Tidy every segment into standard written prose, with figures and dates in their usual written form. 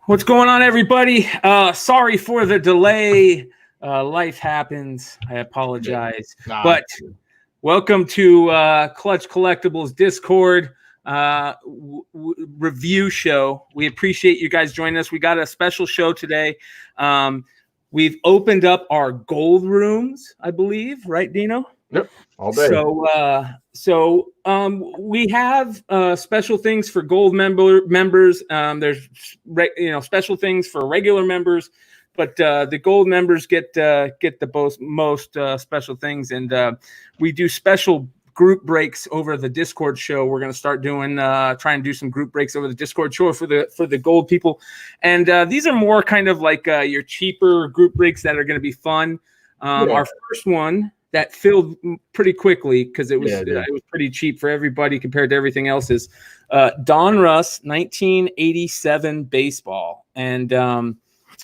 What's going on, everybody? Sorry for the delay. Life happens. I apologize. But welcome to Clutch Collectibles Discord review show. We appreciate you guys joining us. We got a special show today. We've opened up our gold rooms, I believe, right, Dino? Yep, all day. So we have special things for gold members. There's special things for regular members, but the gold members get the most special things, and we do special group breaks over the Discord show. We're going to start doing try and do some group breaks over the Discord show for the gold people, and these are more kind of like your cheaper group breaks that are going to be fun. Our first one that filled pretty quickly because it was pretty cheap for everybody compared to everything else is Donruss 1987 baseball, and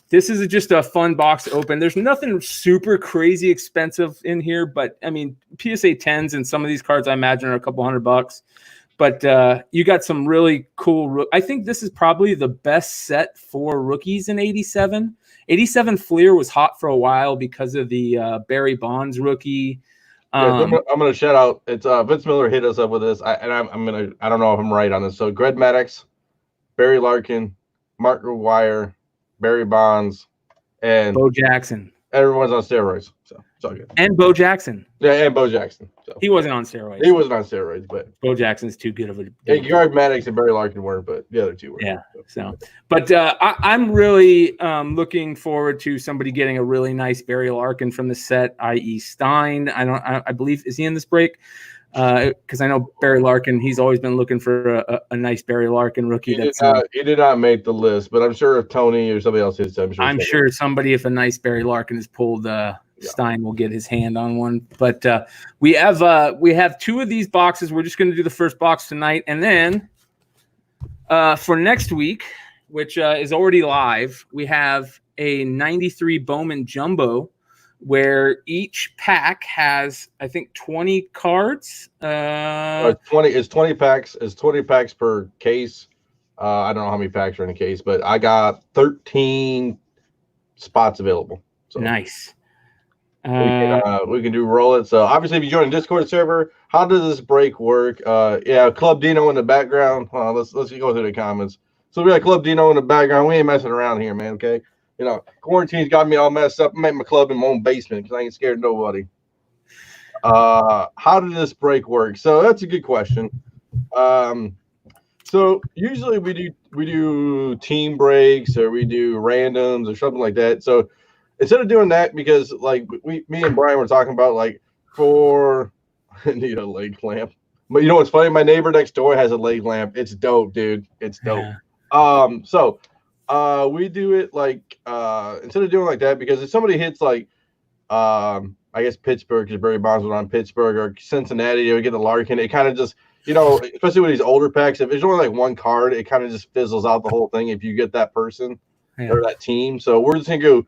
this is just a fun box to open. There's nothing super crazy expensive in here, but I mean PSA 10s and some of these cards I imagine are a couple $100. But you got some really cool. I think this is probably the best set for rookies in 87. 87 Fleer was hot for a while because of the Barry Bonds rookie. I'm going to shout out. It's Vince Miller hit us up with this. I don't know if I'm right on this. So Greg Maddux, Barry Larkin, Mark McGwire, Barry Bonds, and Bo Jackson. Everyone's on steroids, so it's all good. And Bo Jackson. Yeah, and Bo Jackson. So. He wasn't on steroids. He wasn't on steroids, but Bo Jackson's too good of a. Greg Maddux and Barry Larkin weren't, but the other two were. Yeah. But I'm really looking forward to somebody getting a really nice Barry Larkin from the set, i.e. Stein. I believe, is he in this break? Because I know Barry Larkin, he's always been looking for a nice Barry Larkin rookie. He did not make the list, but I'm sure if Tony or somebody else hits, I'm sure somebody, if a nice Barry Larkin is pulled, Stein will get his hand on one. But we have two of these boxes. We're just going to do the first box tonight, and then for next week, which is already live, we have a 93 Bowman Jumbo, where each pack has, I think, 20 cards. 20 packs. It's 20 packs per case. I don't know how many packs are in a case, but I got 13 spots available. So nice. We can do roll it. So obviously, if you join a Discord server, how does this break work? Club Dino in the background. Let's go through the comments. So we got Club Dino in the background. We ain't messing around here, man. Okay. Quarantine's got me all messed up. I make my club in my own basement because I ain't scared of nobody. How did this break work? So that's a good question. So usually we do team breaks or we do randoms or something like that. So instead of doing that, because like me and Brian were talking about, like I need a leg lamp. But you know what's funny? My neighbor next door has a leg lamp. It's dope, dude. It's dope. Yeah. We do it like instead of doing like that, because if somebody hits like I guess Pittsburgh, because Barry Bonds was on Pittsburgh, or Cincinnati, or get the Larkin, it kind of just, especially with these older packs, if there's only like one card, it kind of just fizzles out the whole thing if you get that person or that team. So we're just gonna go.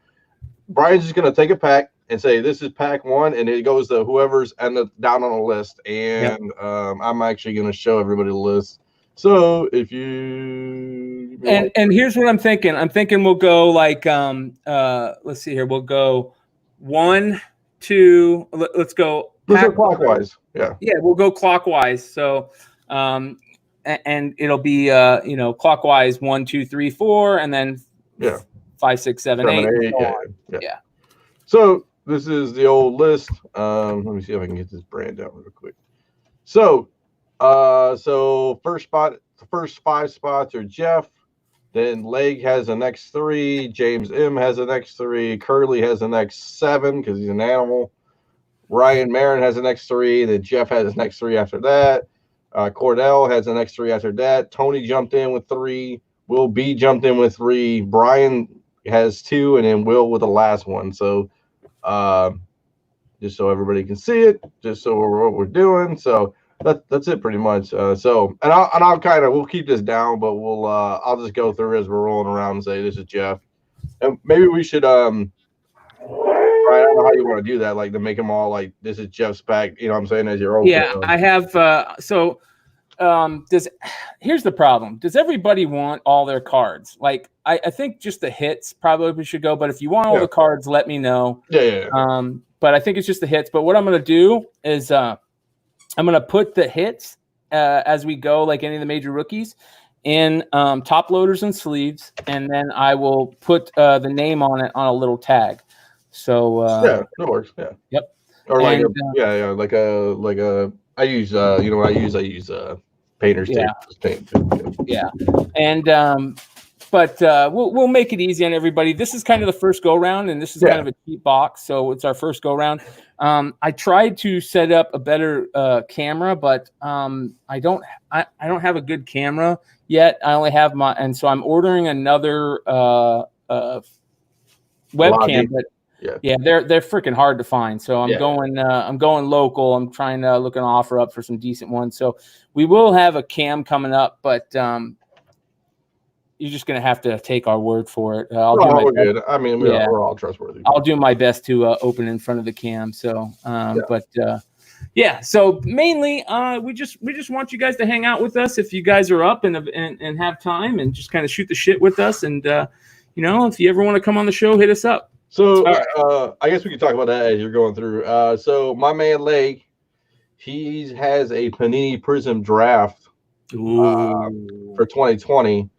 Brian's just gonna take a pack and say this is pack one, and it goes to whoever's down on the list, and I'm actually gonna show everybody the list. So if you and here's what I'm thinking. I'm thinking we'll go like let's see here. We'll go 1, 2. Let's go clockwise. Yeah, we'll go clockwise. So and it'll be clockwise 1, 2, 3, 4, and then 5, 6, 7, 8. Yeah. So this is the old list. Let me see if I can get this brand out real quick. So first 5 spots are Jeff. Then Leg has the next 3. James M has the next 3. Curly has the next 7 because he's an animal. Ryan Marin has the next 3. Then Jeff has his next 3 after that. Cordell has the next 3 after that. Tony jumped in with 3. Will B jumped in with 3. Brian has 2, and then Will with the last one. So just so everybody can see it, just so what we're doing. So that's it pretty much. We'll keep this down, but I'll just go through as we're rolling around and say this is Jeff, and maybe we should Brian, I don't know how you want to do that, like to make them all like this is Jeff's pack. You know what I'm saying? As your old. I have. So here's the problem. Does everybody want all their cards? Like, I think just the hits probably should go, but if you want all the cards, let me know. Yeah. But I think it's just the hits. But what I'm going to do is I'm going to put the hits as we go, like any of the major rookies, in top loaders and sleeves, and then I will put the name on it on a little tag. So that works. Yeah. Yep. Or like like a I use you know what I use painter's tape. Just paint. Yeah. And but we'll make it easy on everybody. This is kind of the first go round, and this is kind of a cheap box, so it's our first go round. I tried to set up a better camera, but I don't have a good camera yet. I only have and so I'm ordering another webcam, but they're freaking hard to find. So I'm going local. I'm trying to look an offer up for some decent ones. So we will have a cam coming up, but you're just going to have to take our word for it. We're good. I mean, we're all trustworthy. I'll do my best to open in front of the cam. So, so mainly we just want you guys to hang out with us if you guys are up and have time, and just kind of shoot the shit with us. And, if you ever want to come on the show, hit us up. So I guess we can talk about that as you're going through. So my man Lake, he has a Panini Prism draft for 2020.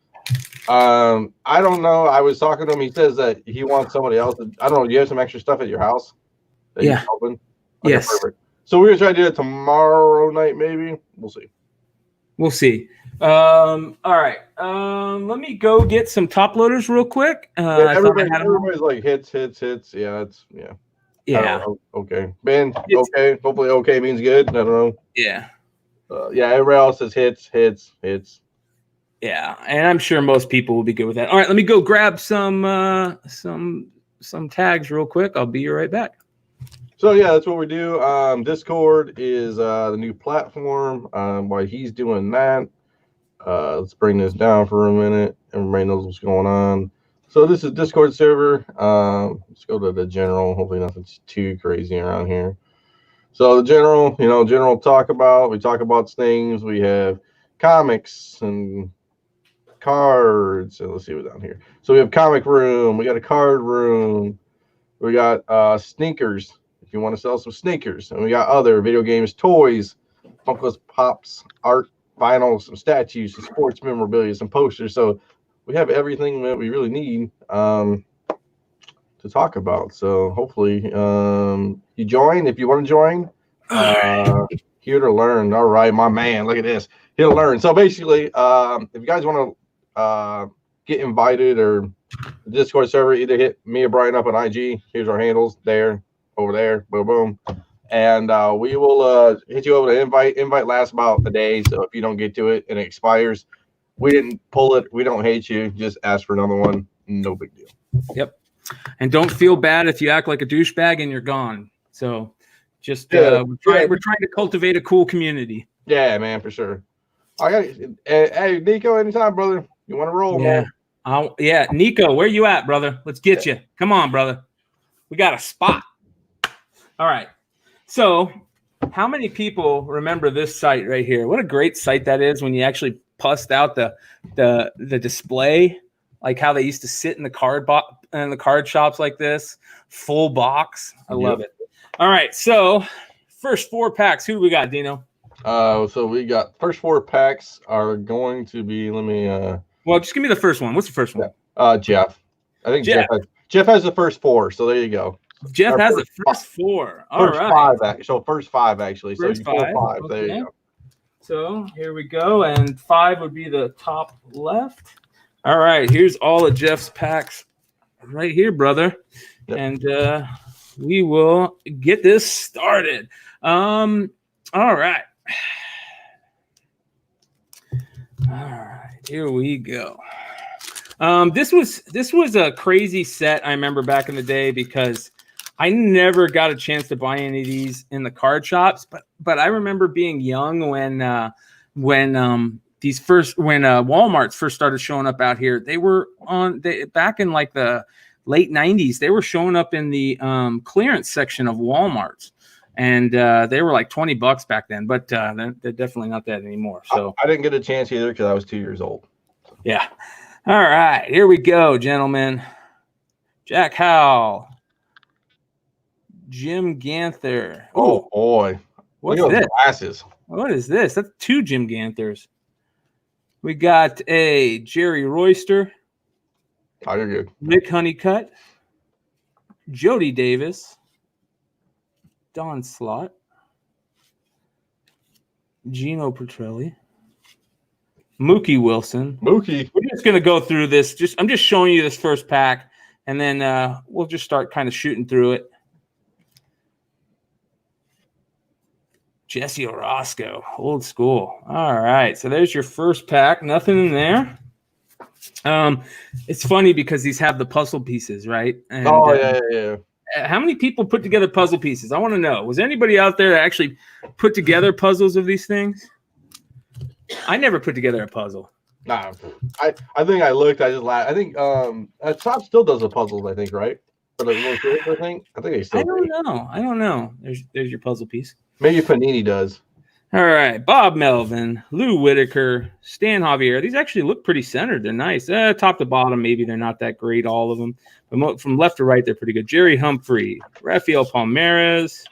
I don't know. I was talking to him. He says that he wants somebody else. I don't know. Do you have some extra stuff at your house? Yeah. Okay, yes. Perfect. So we're gonna try to do it tomorrow night, maybe. We'll see. All right. Let me go get some top loaders real quick. Everybody's like hits. Yeah, okay. Ben, okay. Hopefully, okay means good. I don't know. Yeah. Everybody else says hits. Yeah, and I'm sure most people will be good with that. All right, let me go grab some tags real quick. I'll be right back. So that's what we do. Discord is the new platform. While he's doing that, let's bring this down for a minute. Everybody knows what's going on. So this is Discord server. Let's go to the general. Hopefully nothing's too crazy around here. So the general, we talk about things. We have comics and cards, and let's see what's down here. So we have comic room, we got a card room, we got sneakers if you want to sell some sneakers, and we got other video games, toys, Funkos, Pops, art, vinyl, some statues, some sports memorabilia, some posters. So we have everything that we really need to talk about. So hopefully you join if you want to join. Here to learn. All right, my man, look at this. Here to learn. So basically, if you guys want to get invited or the Discord server, either hit me or Brian up on IG. Here's our handles there, over there, boom, boom. And we will hit you over to invite. Invite lasts about a day. So if you don't get to it and it expires, we didn't pull it. We don't hate you. Just ask for another one. No big deal. Yep. And don't feel bad if you act like a douchebag and you're gone. So just we're trying to cultivate a cool community. Yeah, man, for sure. I got hey Nico, anytime, brother. You want to roll, man? Nico, where you at, brother? Let's get you. Come on, brother. We got a spot. All right. So, how many people remember this site right here? What a great site that is when you actually pussed out the display, like how they used to sit in the card shops like this, full box. I love it. All right. So, first 4 packs. Who do we got, Dino? So we got first 4 packs are going to be. Let me. Well, just give me the first one. What's the first one? Jeff. I think Jeff has the first 4. So there you go. Jeff has the first 4. All right. First 5 actually. First so 5. Okay. There you go. So here we go, and 5 would be the top left. All right. Here's all of Jeff's packs right here, brother, and we will get this started. All right. All right, here we go. This was a crazy set I remember back in the day because I never got a chance to buy any of these in the card shops, but I remember being young when Walmarts first started showing up out here. They were back in like the late 90s. They were showing up in the clearance section of Walmarts. and they were like $20 back then, but they're definitely not that anymore. So I didn't get a chance either because I was 2 years old. Yeah. All right, here we go, gentlemen. Jack Howell, Jim Ganther. Oh boy, what's look at this? those glasses. What is this? That's 2 Jim Ganthers. We got a Jerry Royster, Oh, you're good. Rick Honeycutt, Jody Davis, Don Slott, Gino Petrelli, Mookie Wilson. Mookie. We're just gonna go through this. I'm just showing you this first pack, and then we'll just start kind of shooting through it. Jesse Orosco, old school. All right, so there's your first pack. Nothing in there. It's funny because these have the puzzle pieces, right? And, yeah. How many people put together puzzle pieces? I want to know. Was anybody out there that actually put together puzzles of these things? I never put together a puzzle. Nah, I think I looked. I just laughed. I think Top still does the puzzles. I think, right? For the little kids, I think they still. I don't know. There's your puzzle piece. Maybe Panini does. All right, Bob Melvin, Lou Whitaker, Stan Javier. These actually look pretty centered. They're nice. Top to bottom, maybe they're not that great, all of them. But from left to right, they're pretty good. Jerry Humphrey, Rafael Ramirez,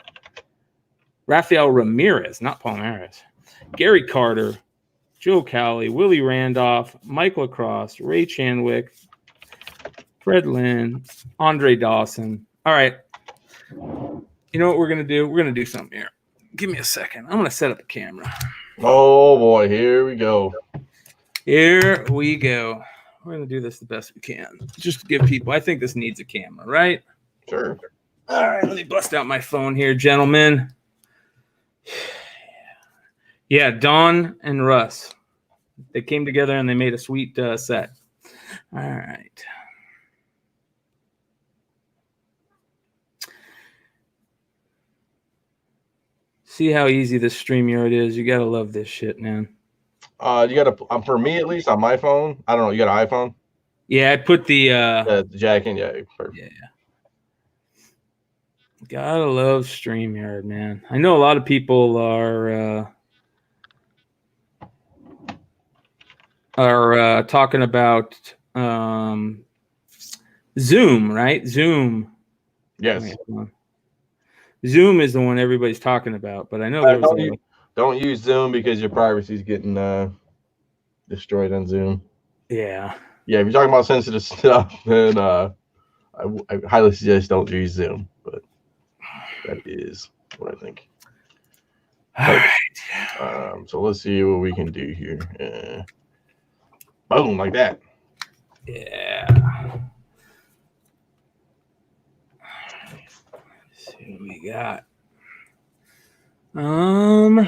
not Palmares. Gary Carter, Joe Cowley, Willie Randolph, Mike Lacrosse, Ray Chanwick, Fred Lynn, Andre Dawson. All right. You know what we're going to do? We're going to do something here. Give me a second. I'm going to set up a camera. Oh, boy. Here we go. Here we go. We're going to do this the best we can. Just to give people, I think this needs a camera, right? Sure. All right. Let me bust out my phone here, gentlemen. Yeah, Don and Russ. They came together and they made a sweet set. All right. See how easy this StreamYard is. You gotta love this shit, man. You gotta for me at least on my phone. I don't know. You got an iPhone? Yeah, I put the jack in. Yeah, perfect. Yeah. Gotta love StreamYard, man. I know a lot of people are talking about Zoom, right? Zoom. Yes. Zoom is the one everybody's talking about, but I know there was don't use Zoom because your privacy is getting destroyed on Zoom. Yeah. Yeah, if you're talking about sensitive stuff, then I highly suggest don't use Zoom. But that is what I think. All right. So let's see what we can do here. Boom, like that. Yeah. Let's see what we got. Oh,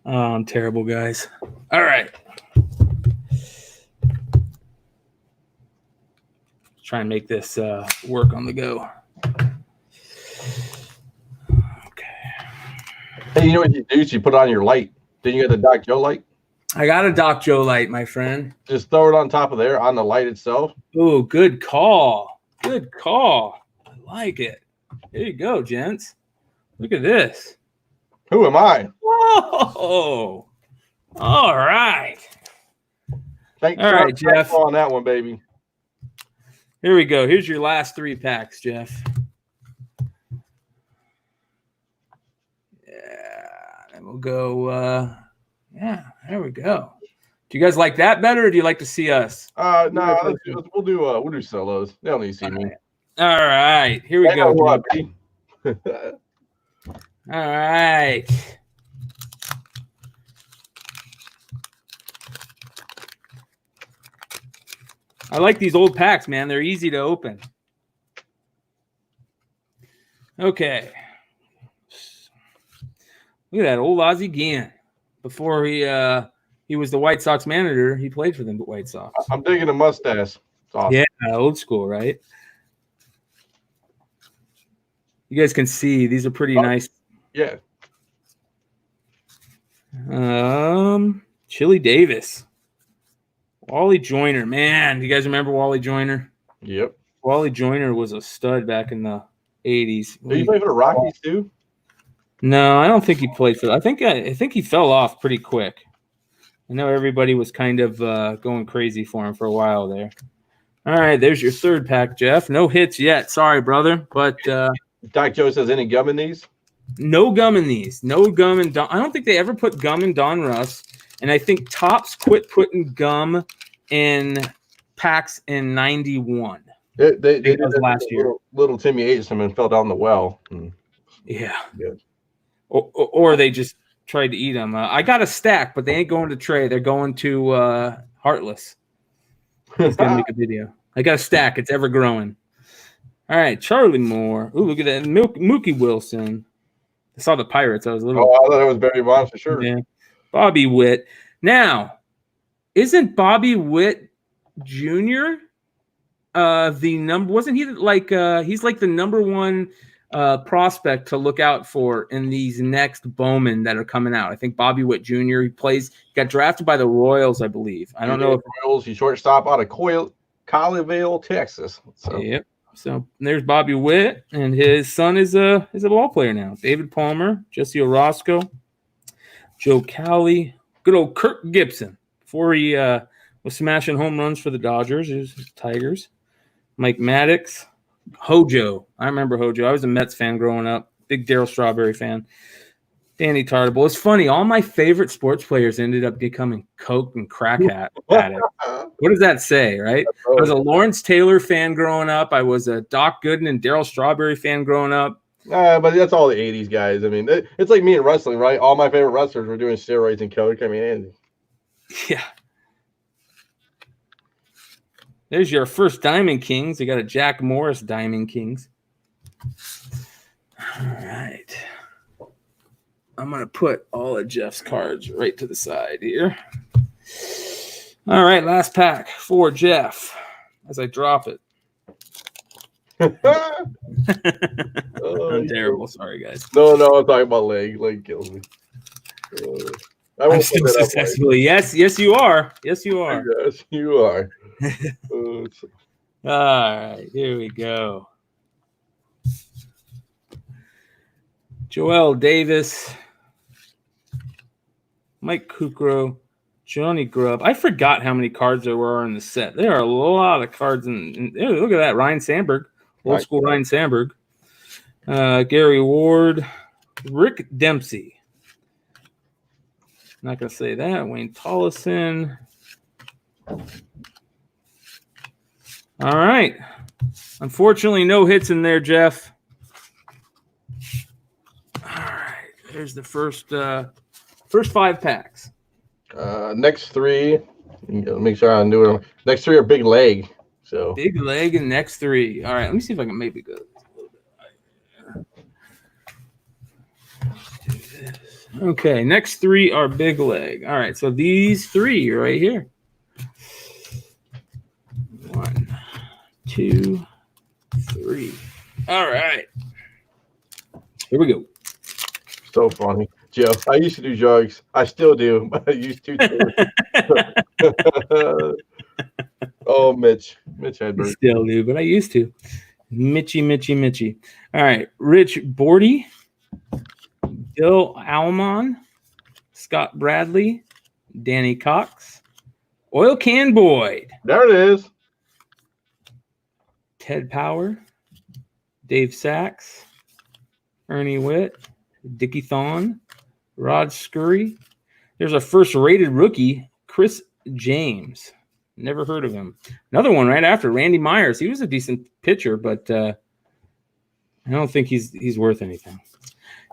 I'm terrible, guys. All right. Let's try and make this work on the go. Hey, you know what you do? You put it on your light. Then you got the Doc Joe light. I got a Doc Joe light, my friend. Just throw it on top of there on the light itself. Oh, good call. Good call. I like it. There you go, gents. Look at this. Who am I? Whoa. All right. Thanks. All right, Jeff. On that one, baby. Here we go. Here's your last 3 packs, Jeff. And we'll go, yeah, there we go. Do you guys like that better, or do you like to see us? No, we'll do solos. They don't need to see me. All right, here we go. What, all right. I like these old packs, man. They're easy to open. Okay. Look at that old Ozzie Guillen. Before he was the White Sox manager, he played for the White Sox. I'm digging a mustache. Awesome. Yeah, old school, right? You guys can see these are pretty nice. Yeah. Chili Davis. Wally Joyner, man. Do you guys remember Wally Joyner? Yep. Wally Joyner was a stud back in the 80s. Did he play for the Rockies too? No, I don't think he played for. I think he fell off pretty quick. I know everybody was kind of going crazy for him for a while there. All right, there's your third pack, Jeff. No hits yet. Sorry, brother, but Doc Joe says any gum in these? no gum in these. No gum in Don. I don't think they ever put gum in Donruss, and I think Topps quit putting gum in packs in '91. They did last year. Little Timmy ate some and fell down the well. Yeah. Good. Or they just tried to eat them. I got a stack, but they ain't going to Trey. They're going to Heartless. He's going to make a video. I got a stack. It's ever growing. All right, Charlie Moore. Ooh, look at that. Mookie Wilson. I saw the Pirates. I was a little. Oh, I thought it was Barry Bonds for sure. Yeah. Bobby Witt. Now, isn't Bobby Witt Jr. The number? Wasn't he like he's like the number one prospect to look out for in these next Bowman that are coming out? I think Bobby Witt Jr. He got drafted by the Royals, I believe. I don't know if Royals. He's shortstop out of Colleyville, Texas. So. Yep. So there's Bobby Witt, and his son is a ball player now. David Palmer, Jesse Orozco, Joe Cowley, good old Kirk Gibson before he was smashing home runs for the Dodgers. It was Tigers. Mike Maddox, Hojo. I remember Hojo. I was a Mets fan growing up. Big Darryl Strawberry fan. Danny Tartable. It's funny. All my favorite sports players ended up becoming coke and crack addicts. What does that say, right? I was a Lawrence Taylor fan growing up. I was a Doc Gooden and Darryl Strawberry fan growing up. But that's all the 80s guys. I mean, it's like me in wrestling, right? All my favorite wrestlers were doing steroids and coke. I mean, yeah. There's your first Diamond Kings. You got a Jack Morris Diamond Kings. All right. I'm going to put all of Jeff's cards right to the side here. All right, last pack for Jeff as I drop it. I'm terrible. Sorry, guys. No, I'm talking about leg. Leg kills me. I'm still successfully. Yes, you are. Yes, you are. Yes, you are. All right, here we go. Joel Davis, Mike Kukro, Johnny Grubb. I forgot how many cards there were in the set. There are a lot of cards in look at that. Ryan Sandberg, old school Ryan Sandberg. Gary Ward, Rick Dempsey. Not going to say that. Wayne Tollison. All right. Unfortunately, no hits in there, Jeff. All right. There's the first 5 packs. Next 3. Make sure I do it. Next 3 are big leg. So big leg and next 3. All right. Let me see if I can maybe go. Okay, next 3 are big leg. All right, so these 3 are right here. 1, 2, 3. All right. Here we go. So funny. Jeff, I used to do drugs. I still do, but I used to too. Oh, Mitch Hedberg. Still do, but I used to. Mitchy. All right, Rich Bordy. Bill Almon, Scott Bradley, Danny Cox, Oil Can Boyd. There it is. Ted Power, Dave Sachs, Ernie Witt, Dickie Thon, Rod Scurry. There's a first rated rookie, Chris James. Never heard of him. Another one right after, Randy Myers. He was a decent pitcher, but I don't think he's worth anything.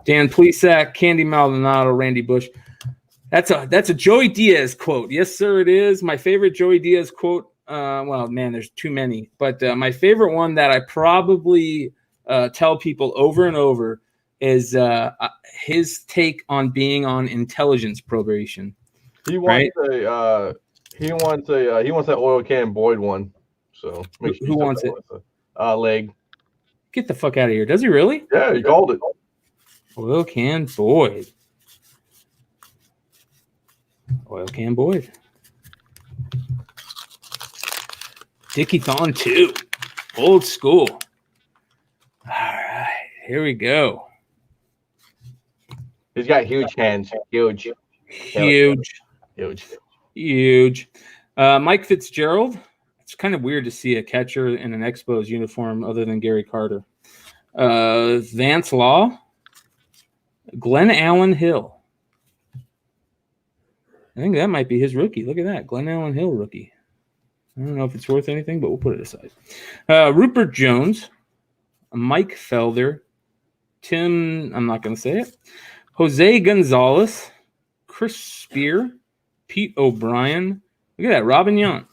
Dan Plesac, Candy Maldonado, Randy Bush. That's a Joey Diaz quote. Yes, sir, it is. My favorite Joey Diaz quote. Well, man, there's too many. But my favorite one that I probably tell people over and over is his take on being on intelligence probation. He wants that Oil Can Boyd one. So who wants it? Leg. Get the fuck out of here. Does he really? Yeah, he called it. Oil Can Boyd. Oil Can Boyd. Dickie Thon 2. Old school. All right. Here we go. He's got huge hands. Huge. Huge. Mike Fitzgerald. It's kind of weird to see a catcher in an Expos uniform other than Gary Carter. Vance Law. Glenn Allen Hill. I think that might be his rookie. Look at that. Glenn Allen Hill rookie. I don't know if it's worth anything, but we'll put it aside. Rupert Jones. Mike Felder. Tim, I'm not going to say it. Jose Gonzalez. Chris Spear. Pete O'Brien. Look at that. Robin Yount.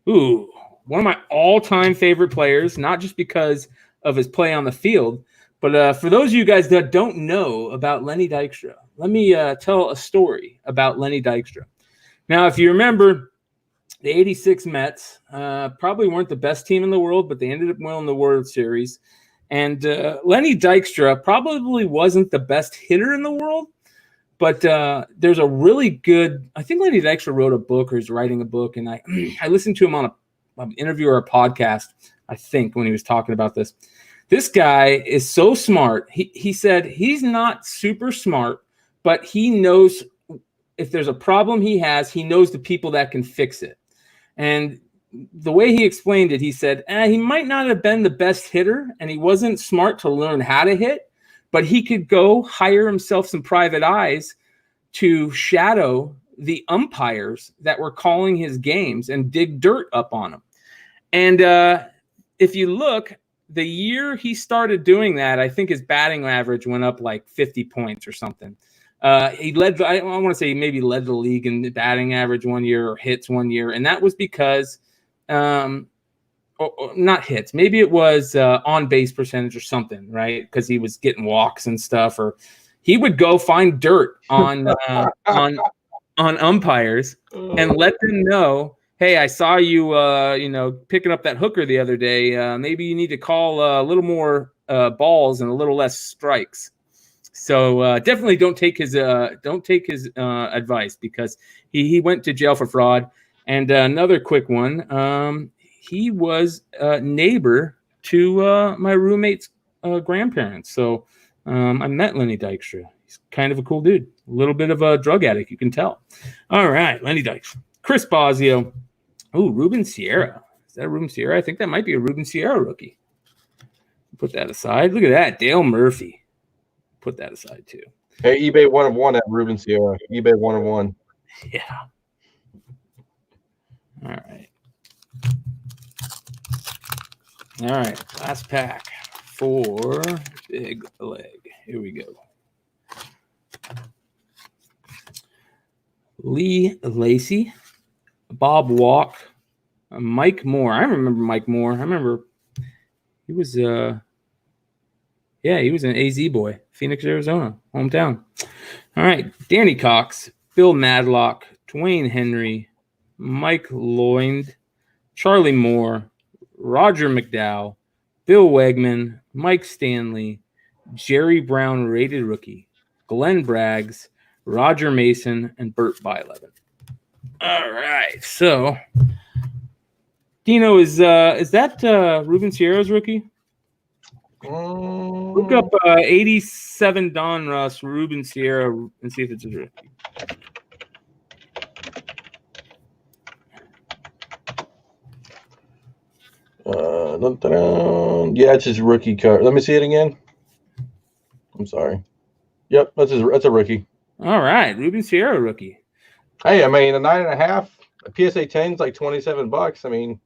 Ooh, one of my all-time favorite players, not just because of his play on the field, but for those of you guys that don't know about Lenny Dykstra, let me tell a story about Lenny Dykstra. Now, if you remember, the 86 Mets probably weren't the best team in the world, but they ended up winning the World Series. And Lenny Dykstra probably wasn't the best hitter in the world, but there's a really good – I think Lenny Dykstra wrote a book or is writing a book, and I listened to him on an interview or a podcast, I think, when he was talking about this. This guy is so smart. He said he's not super smart, but he knows if there's a problem he knows the people that can fix it. And the way he explained it, he said he might not have been the best hitter, and he wasn't smart to learn how to hit, but he could go hire himself some private eyes to shadow the umpires that were calling his games and dig dirt up on them. And if you look, the year he started doing that, I think his batting average went up like 50 points or something. He led, I want to say he maybe led the league in the batting average one year or hits one year. And that was because, not hits, maybe it was on base percentage or something, right? Because he was getting walks and stuff, or he would go find dirt on umpires and let them know, hey, I saw you, picking up that hooker the other day. Maybe you need to call a little more balls and a little less strikes. So definitely don't take his advice, because he went to jail for fraud. And another quick one, he was a neighbor to my roommate's grandparents. So I met Lenny Dykstra. He's kind of a cool dude. A little bit of a drug addict, you can tell. All right, Lenny Dykstra. Chris Bosio. Oh, Ruben Sierra. Is that a Ruben Sierra? I think that might be a Ruben Sierra rookie. Put that aside. Look at that. Dale Murphy. Put that aside, too. Hey, eBay 1 of 1 at Ruben Sierra. eBay 1 of 1. Yeah. All right. All right. Last pack for Big Leg. Here we go. Lee Lacey. Bob Walk. Mike Moore. I remember Mike Moore. I remember he was he was an AZ boy. Phoenix, Arizona. Hometown. All right. Danny Cox. Bill Madlock. Dwayne Henry. Mike Lloyd. Charlie Moore. Roger McDowell. Bill Wegman. Mike Stanley. Jerry Brown rated rookie. Glenn Braggs. Roger Mason. And Burt Bylevin. All right. So Dino, is that Ruben Sierra's rookie? Look up 87 Donruss Ruben Sierra and see if it's his rookie. Yeah, it's his rookie card. Let me see it again. I'm sorry. Yep, that's a rookie. All right, Ruben Sierra rookie. Hey, I mean, a 9.5, a PSA 10 is like $27. I mean,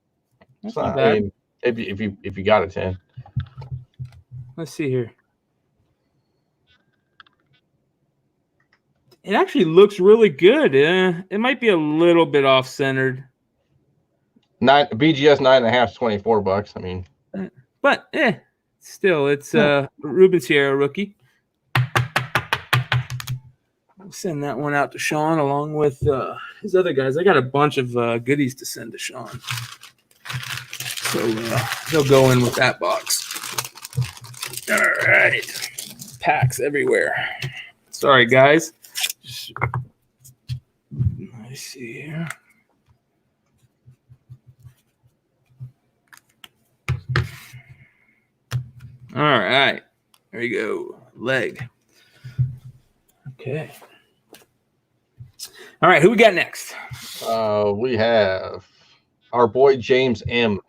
it's not bad. I mean, if you got a 10. Let's see here. It actually looks really good. It might be a little bit off-centered. BGS 9.5 is $24. I mean, but still, it's Ruben Sierra rookie. I'll send that one out to Sean along with his other guys. I got a bunch of goodies to send to Sean, so they'll go in with that box. All right, packs everywhere. Sorry, guys. Let me see here. right. There you go. Leg. Okay. All right. Who we got next? We have our boy James M.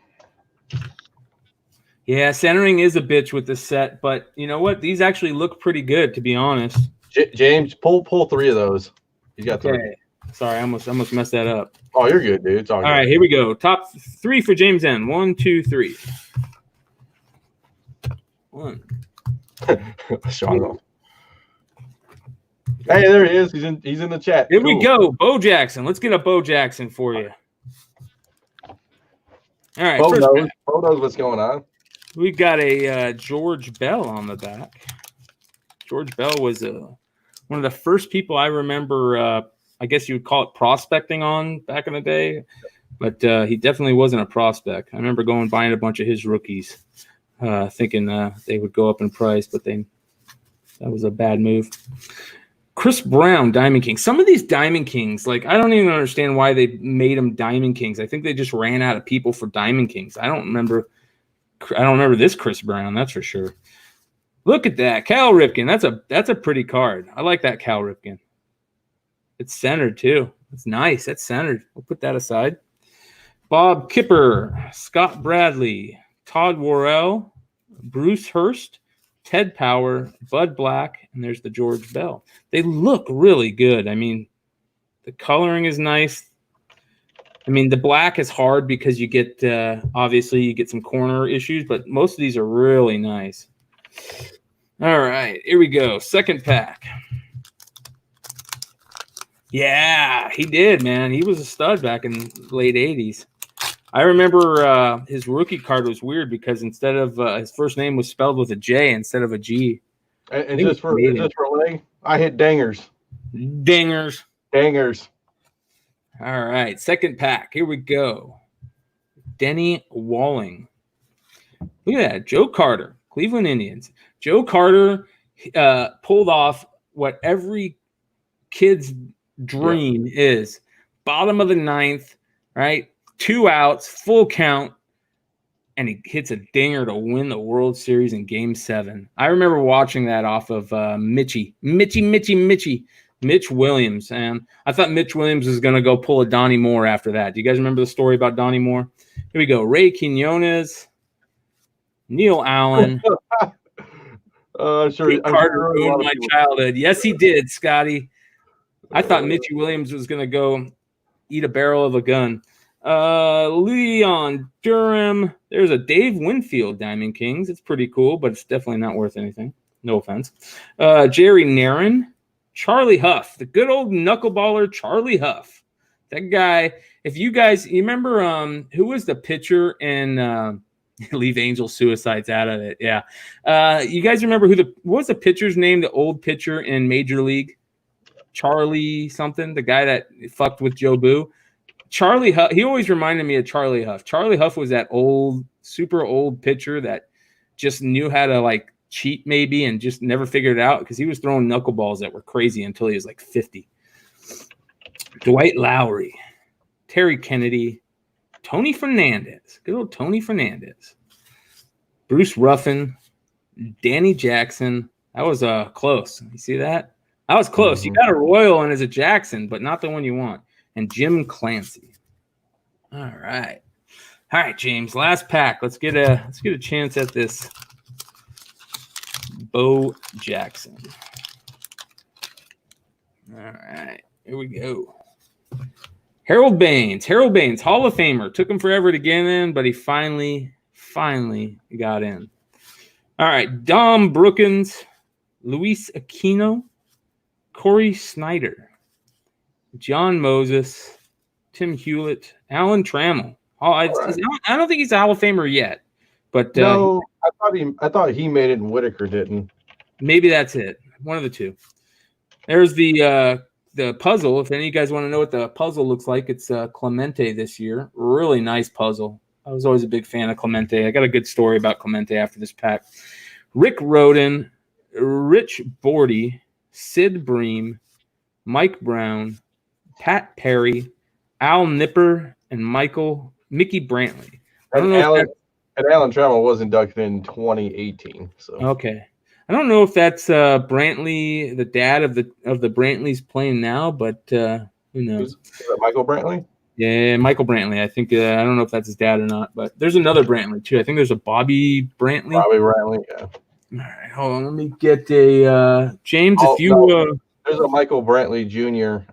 Yeah, centering is a bitch with this set, but you know what? These actually look pretty good, to be honest. James, pull 3 of those. You got okay. 3. Sorry, I almost messed that up. Oh, you're good, dude. It's all good. Right, here we go. Top 3 for James N. 1, 2, 3. 1. Sean. Hey, there he is. He's in the chat. Here we go. Bo Jackson. Let's get a Bo Jackson for you. All right. Bo knows what's going on. We've got a George Bell on the back. George Bell was one of the first people I remember, I guess you would call it prospecting on back in the day. But he definitely wasn't a prospect. I remember buying a bunch of his rookies, thinking they would go up in price, but that was a bad move. Chris Brown, Diamond King. Some of these Diamond Kings, like, I don't even understand why they made them Diamond Kings. I think they just ran out of people for Diamond Kings. I don't remember this Chris Brown, that's for sure. Look at that. Cal Ripken. That's a pretty card. I like that Cal Ripken. It's centered too. It's nice. That's centered. We'll put that aside. Bob Kipper, Scott Bradley, Todd Worrell, Bruce Hurst, Ted Power, Bud Black, and there's the George Bell. They look really good. I mean, the coloring is nice. I mean, the black is hard because you get, obviously, you get some corner issues, but most of these are really nice. All right, here we go. Second pack. Yeah, he did, man. He was a stud back in the late 80s. I remember his rookie card was weird because instead of his first name was spelled with a J instead of a G. And just for leg, I hit dangers. Dangers. All right, second pack. Here we go. Denny Walling. Look at that. Joe Carter, Cleveland Indians. Joe Carter pulled off what every kid's dream is. Bottom of the ninth, right? 2 outs, full count, and he hits a dinger to win the World Series in Game 7. I remember watching that off of Mitch Williams, and I thought Mitch Williams was going to go pull a Donnie Moore after that. Do you guys remember the story about Donnie Moore? Here we go. Ray Quinones, Neil Allen. Sure. Carter ruined my childhood. Yes, he did, Scotty. I thought Mitch Williams was going to go eat a barrel of a gun. Leon Durham. There's a Dave Winfield Diamond Kings. It's pretty cool, but it's definitely not worth anything. No offense. Jerry Narron. Charlie Huff. The good old knuckleballer Charlie Huff. That guy, if you guys, you remember who was the pitcher in leave Angel Suicides out of it. Yeah. You guys remember what was the pitcher's name, the old pitcher in Major League? Charlie something, the guy that fucked with Joe Boo. Charlie Huff, he always reminded me of Charlie Huff. Charlie Huff was that old, super old pitcher that just knew how to like cheat maybe and just never figured it out because he was throwing knuckleballs that were crazy until he was like 50. Dwight Lowry, Terry Kennedy, Tony Fernandez, good old Tony Fernandez, Bruce Ruffin, Danny Jackson. That was close. You see that? That was close. Mm-hmm. You got a Royal and as a Jackson, but not the one you want. And Jim Clancy. All right, James. Last pack. Let's get a chance at this. Bo Jackson. All right, here we go. Harold Baines, Hall of Famer. Took him forever to get in, but he finally got in. All right, Dom Brookins, Luis Aquino, Corey Snyder, John Moses, Tim Hewlett, Alan Trammell. I don't think he's a Hall of Famer yet, but no, I thought he made it and Whitaker didn't. Maybe that's it. One of the two. There's the puzzle. If any of you guys want to know what the puzzle looks like, it's Clemente this year. Really nice puzzle. I was always a big fan of Clemente. I got a good story about Clemente after this pack. Rick Roden, Rich Bordy, Sid Bream, Mike Brown, Pat Perry, Al Nipper, and Mickey Brantley. I don't know. And Alan Trammell was inducted in 2018. So Okay. I don't know if that's Brantley, the dad of the Brantleys playing now, but who knows? is that Michael Brantley? Yeah, Michael Brantley. I think I don't know if that's his dad or not, but there's another Brantley too. I think there's a Bobby Brantley. Bobby Brantley, yeah. All right, hold on. Let me get a James. Oh, if you no. There's a Michael Brantley Jr.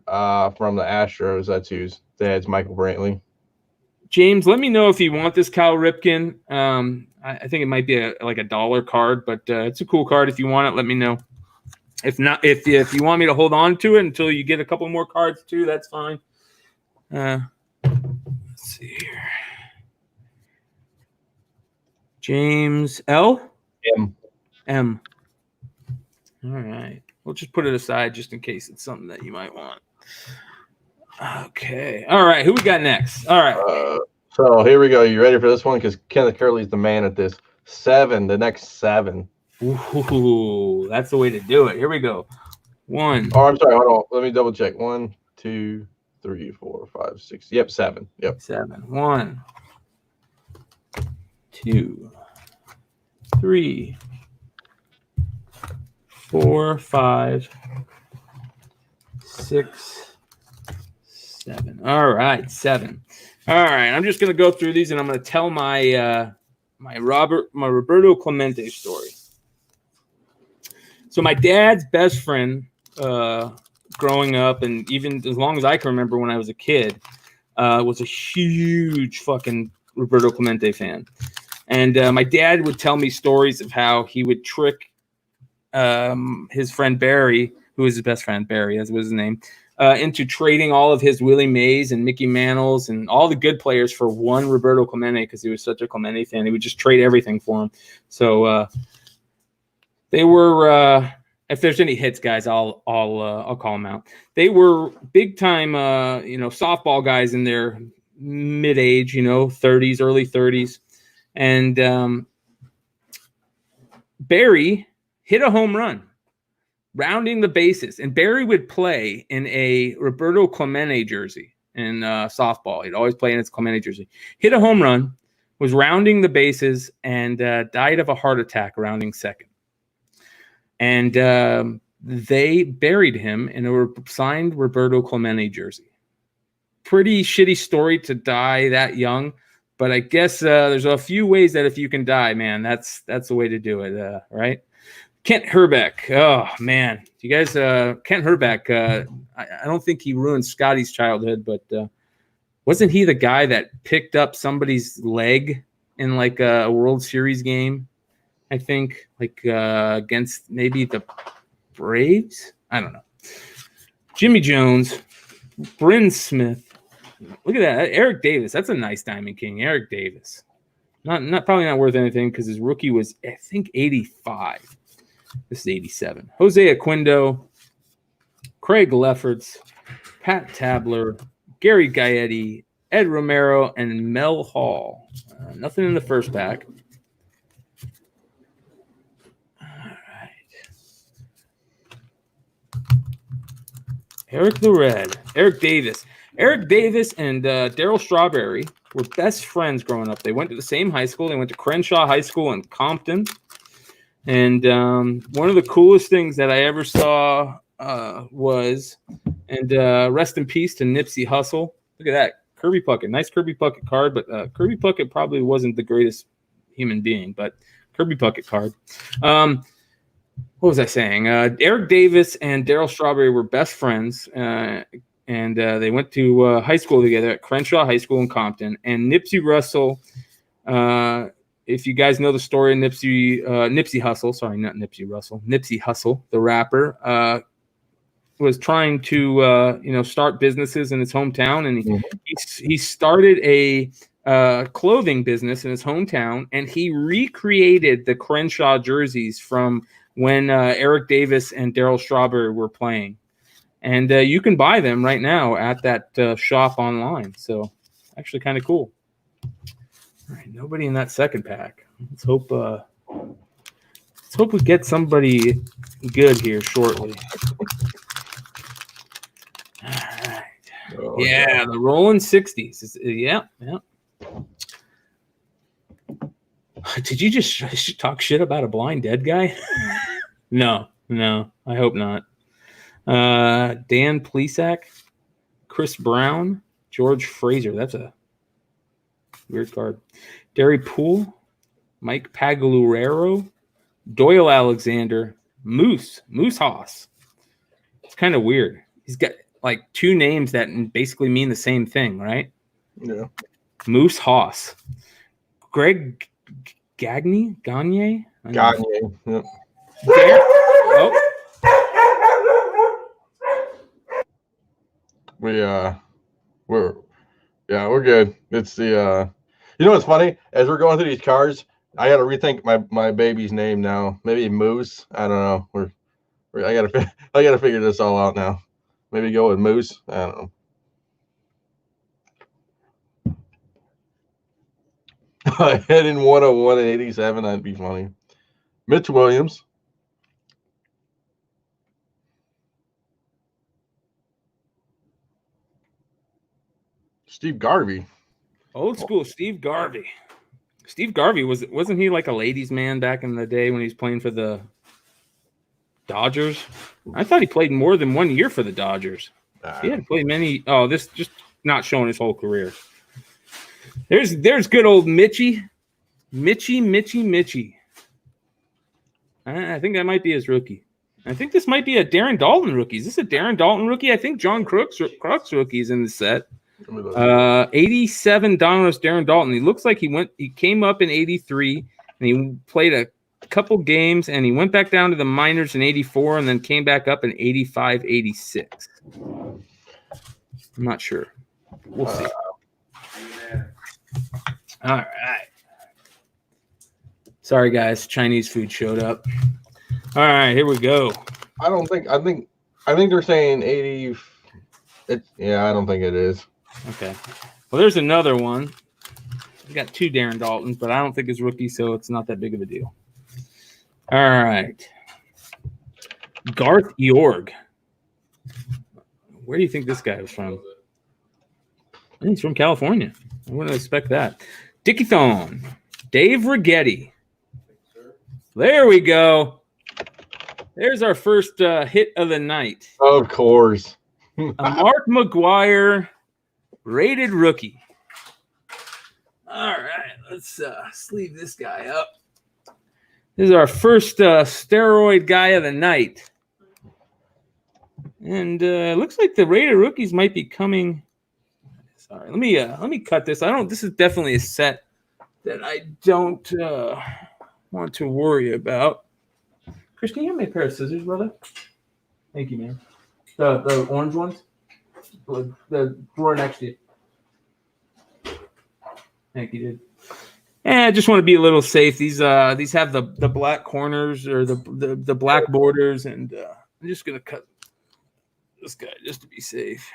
From the Astros. That's whose dad's Michael Brantley. James, let me know if you want this Cal Ripken. I think it might be like a $1 card, but it's a cool card. If you want it, let me know. If not, if you want me to hold on to it until you get a couple more cards too, that's fine. Let's see here. James L. M. All right. We'll just put it aside just in case it's something that you might want. Okay. All right. Who we got next? All right. So here we go. You ready for this one? Because Kenneth Curley's the man at this. 7. The next 7. Ooh, that's the way to do it. Here we go. 1. Oh, I'm sorry. Hold on. Let me double check. 1, 2, 3, 4, 5, 6. Yep, 7. Yep. 7. 1, 2, 3, 4, 5, 6, 7. All right, 7. All right, I'm just gonna go through these, and I'm gonna tell my my Roberto Clemente story. So my dad's best friend, growing up, and even as long as I can remember when I was a kid, was a huge fucking Roberto Clemente fan. And my dad would tell me stories of how he would trick his friend Barry, who was his best friend, Barry, as was his name, into trading all of his Willie Mays and Mickey Mantles and all the good players for one Roberto Clemente because he was such a Clemente fan. He would just trade everything for him. So they were, if there's any hits, guys, I'll call them out. They were big time, softball guys in their mid age, 30s, early 30s, and Barry hit a home run, rounding the bases, and Barry would play in a Roberto Clemente jersey in softball. He'd always play in his Clemente jersey. Hit a home run, was rounding the bases, and died of a heart attack rounding second. And they buried him in a signed Roberto Clemente jersey. Pretty shitty story to die that young, but I guess there's a few ways that if you can die, man, that's the way to do it, right? Kent Herbeck. Oh, man. You guys, Kent Herbeck, I don't think he ruined Scotty's childhood, but wasn't he the guy that picked up somebody's leg in like a World Series game? I think against maybe the Braves. I don't know. Jimmy Jones, Bryn Smith. Look at that. Eric Davis. That's a nice Diamond King. Eric Davis. Not probably not worth anything because his rookie was, I think, 85. This is 87. Jose Aquindo, Craig Lefferts, Pat Tabler, Gary Gaetti, Ed Romero, and Mel Hall. Nothing in the first pack. Eric the Red, Eric Davis. Eric Davis and Darryl Strawberry were best friends growing up. They went to the same high school. They went to Crenshaw High School in Compton. And one of the coolest things that I ever saw was, and rest in peace to Nipsey Hussle. Look at that. Kirby Puckett. Nice Kirby Puckett card, but Kirby Puckett probably wasn't the greatest human being, but Kirby Puckett card. What was I saying? Eric Davis and Darryl Strawberry were best friends, and they went to high school together at Crenshaw High School in Compton. And Nipsey Russell, if you guys know the story of Nipsey Hussle, sorry, not Nipsey Russell, Nipsey Hussle, the rapper, was trying to start businesses in his hometown, and he started a clothing business in his hometown, and he recreated the Crenshaw jerseys from when Eric Davis and Darryl Strawberry were playing. And you can buy them right now at that shop online. So actually kind of cool. All right, nobody in that second pack. Let's hope we get somebody good here shortly. All right. Oh, yeah, the rolling 60s. Yeah. Did you just talk shit about a blind dead guy? No, I hope not. Dan Plesac, Chris Brown, George Fraser. That's a weird card. Derry Poole, Mike Pagliuero, Doyle Alexander, Moose Haas. It's kind of weird. He's got like two names that basically mean the same thing, right? Yeah. Moose Haas. Greg Gagne? Gagne. Yep. Oh. We're good. It's the you know what's funny? As we're going through these cards, I got to rethink my baby's name now. Maybe Moose. I don't know. I gotta figure this all out now. Maybe go with Moose. I don't know. Heading 101 and 87. That'd be funny. Mitch Williams. Steve Garvey. Old school Steve Garvey. Steve Garvey wasn't he like a ladies' man back in the day when he was playing for the Dodgers? I thought he played more than 1 year for the Dodgers. He had played many. Oh, this just not showing his whole career. There's good old Mitchie. I think that might be his rookie. I think this might be a Darren Dalton rookie. Is this a Darren Dalton rookie? I think John Crooks rookie is in the set. 87 Donruss Darren Dalton. He looks like he came up in 83 and he played a couple games and he went back down to the minors in 84 and then came back up in 85, 86. I'm not sure. We'll see. All right. Sorry, guys. Chinese food showed up. All right, here we go. I think they're saying 80. I don't think it is. Okay. Well, there's another one. We got two Darren Daltons, but I don't think it's rookie, so it's not that big of a deal. All right. Garth Jorg. Where do you think this guy was from? I think he's from California. I wouldn't expect that. Dickie Thone. Dave Righetti. There we go. There's our first hit of the night. Of course. A Mark McGuire rated rookie. All right, let's sleeve this guy up. This is our first steroid guy of the night. And it looks like the rated rookies might be coming. Sorry, let me cut this. This is definitely a set that I don't want to worry about. Chris, can you have me a pair of scissors, brother? Thank you, man. The orange ones? The drawer next to you. Thank you, dude. And I just want to be a little safe. These have the black corners or the black borders, and I'm just gonna cut this guy just to be safe.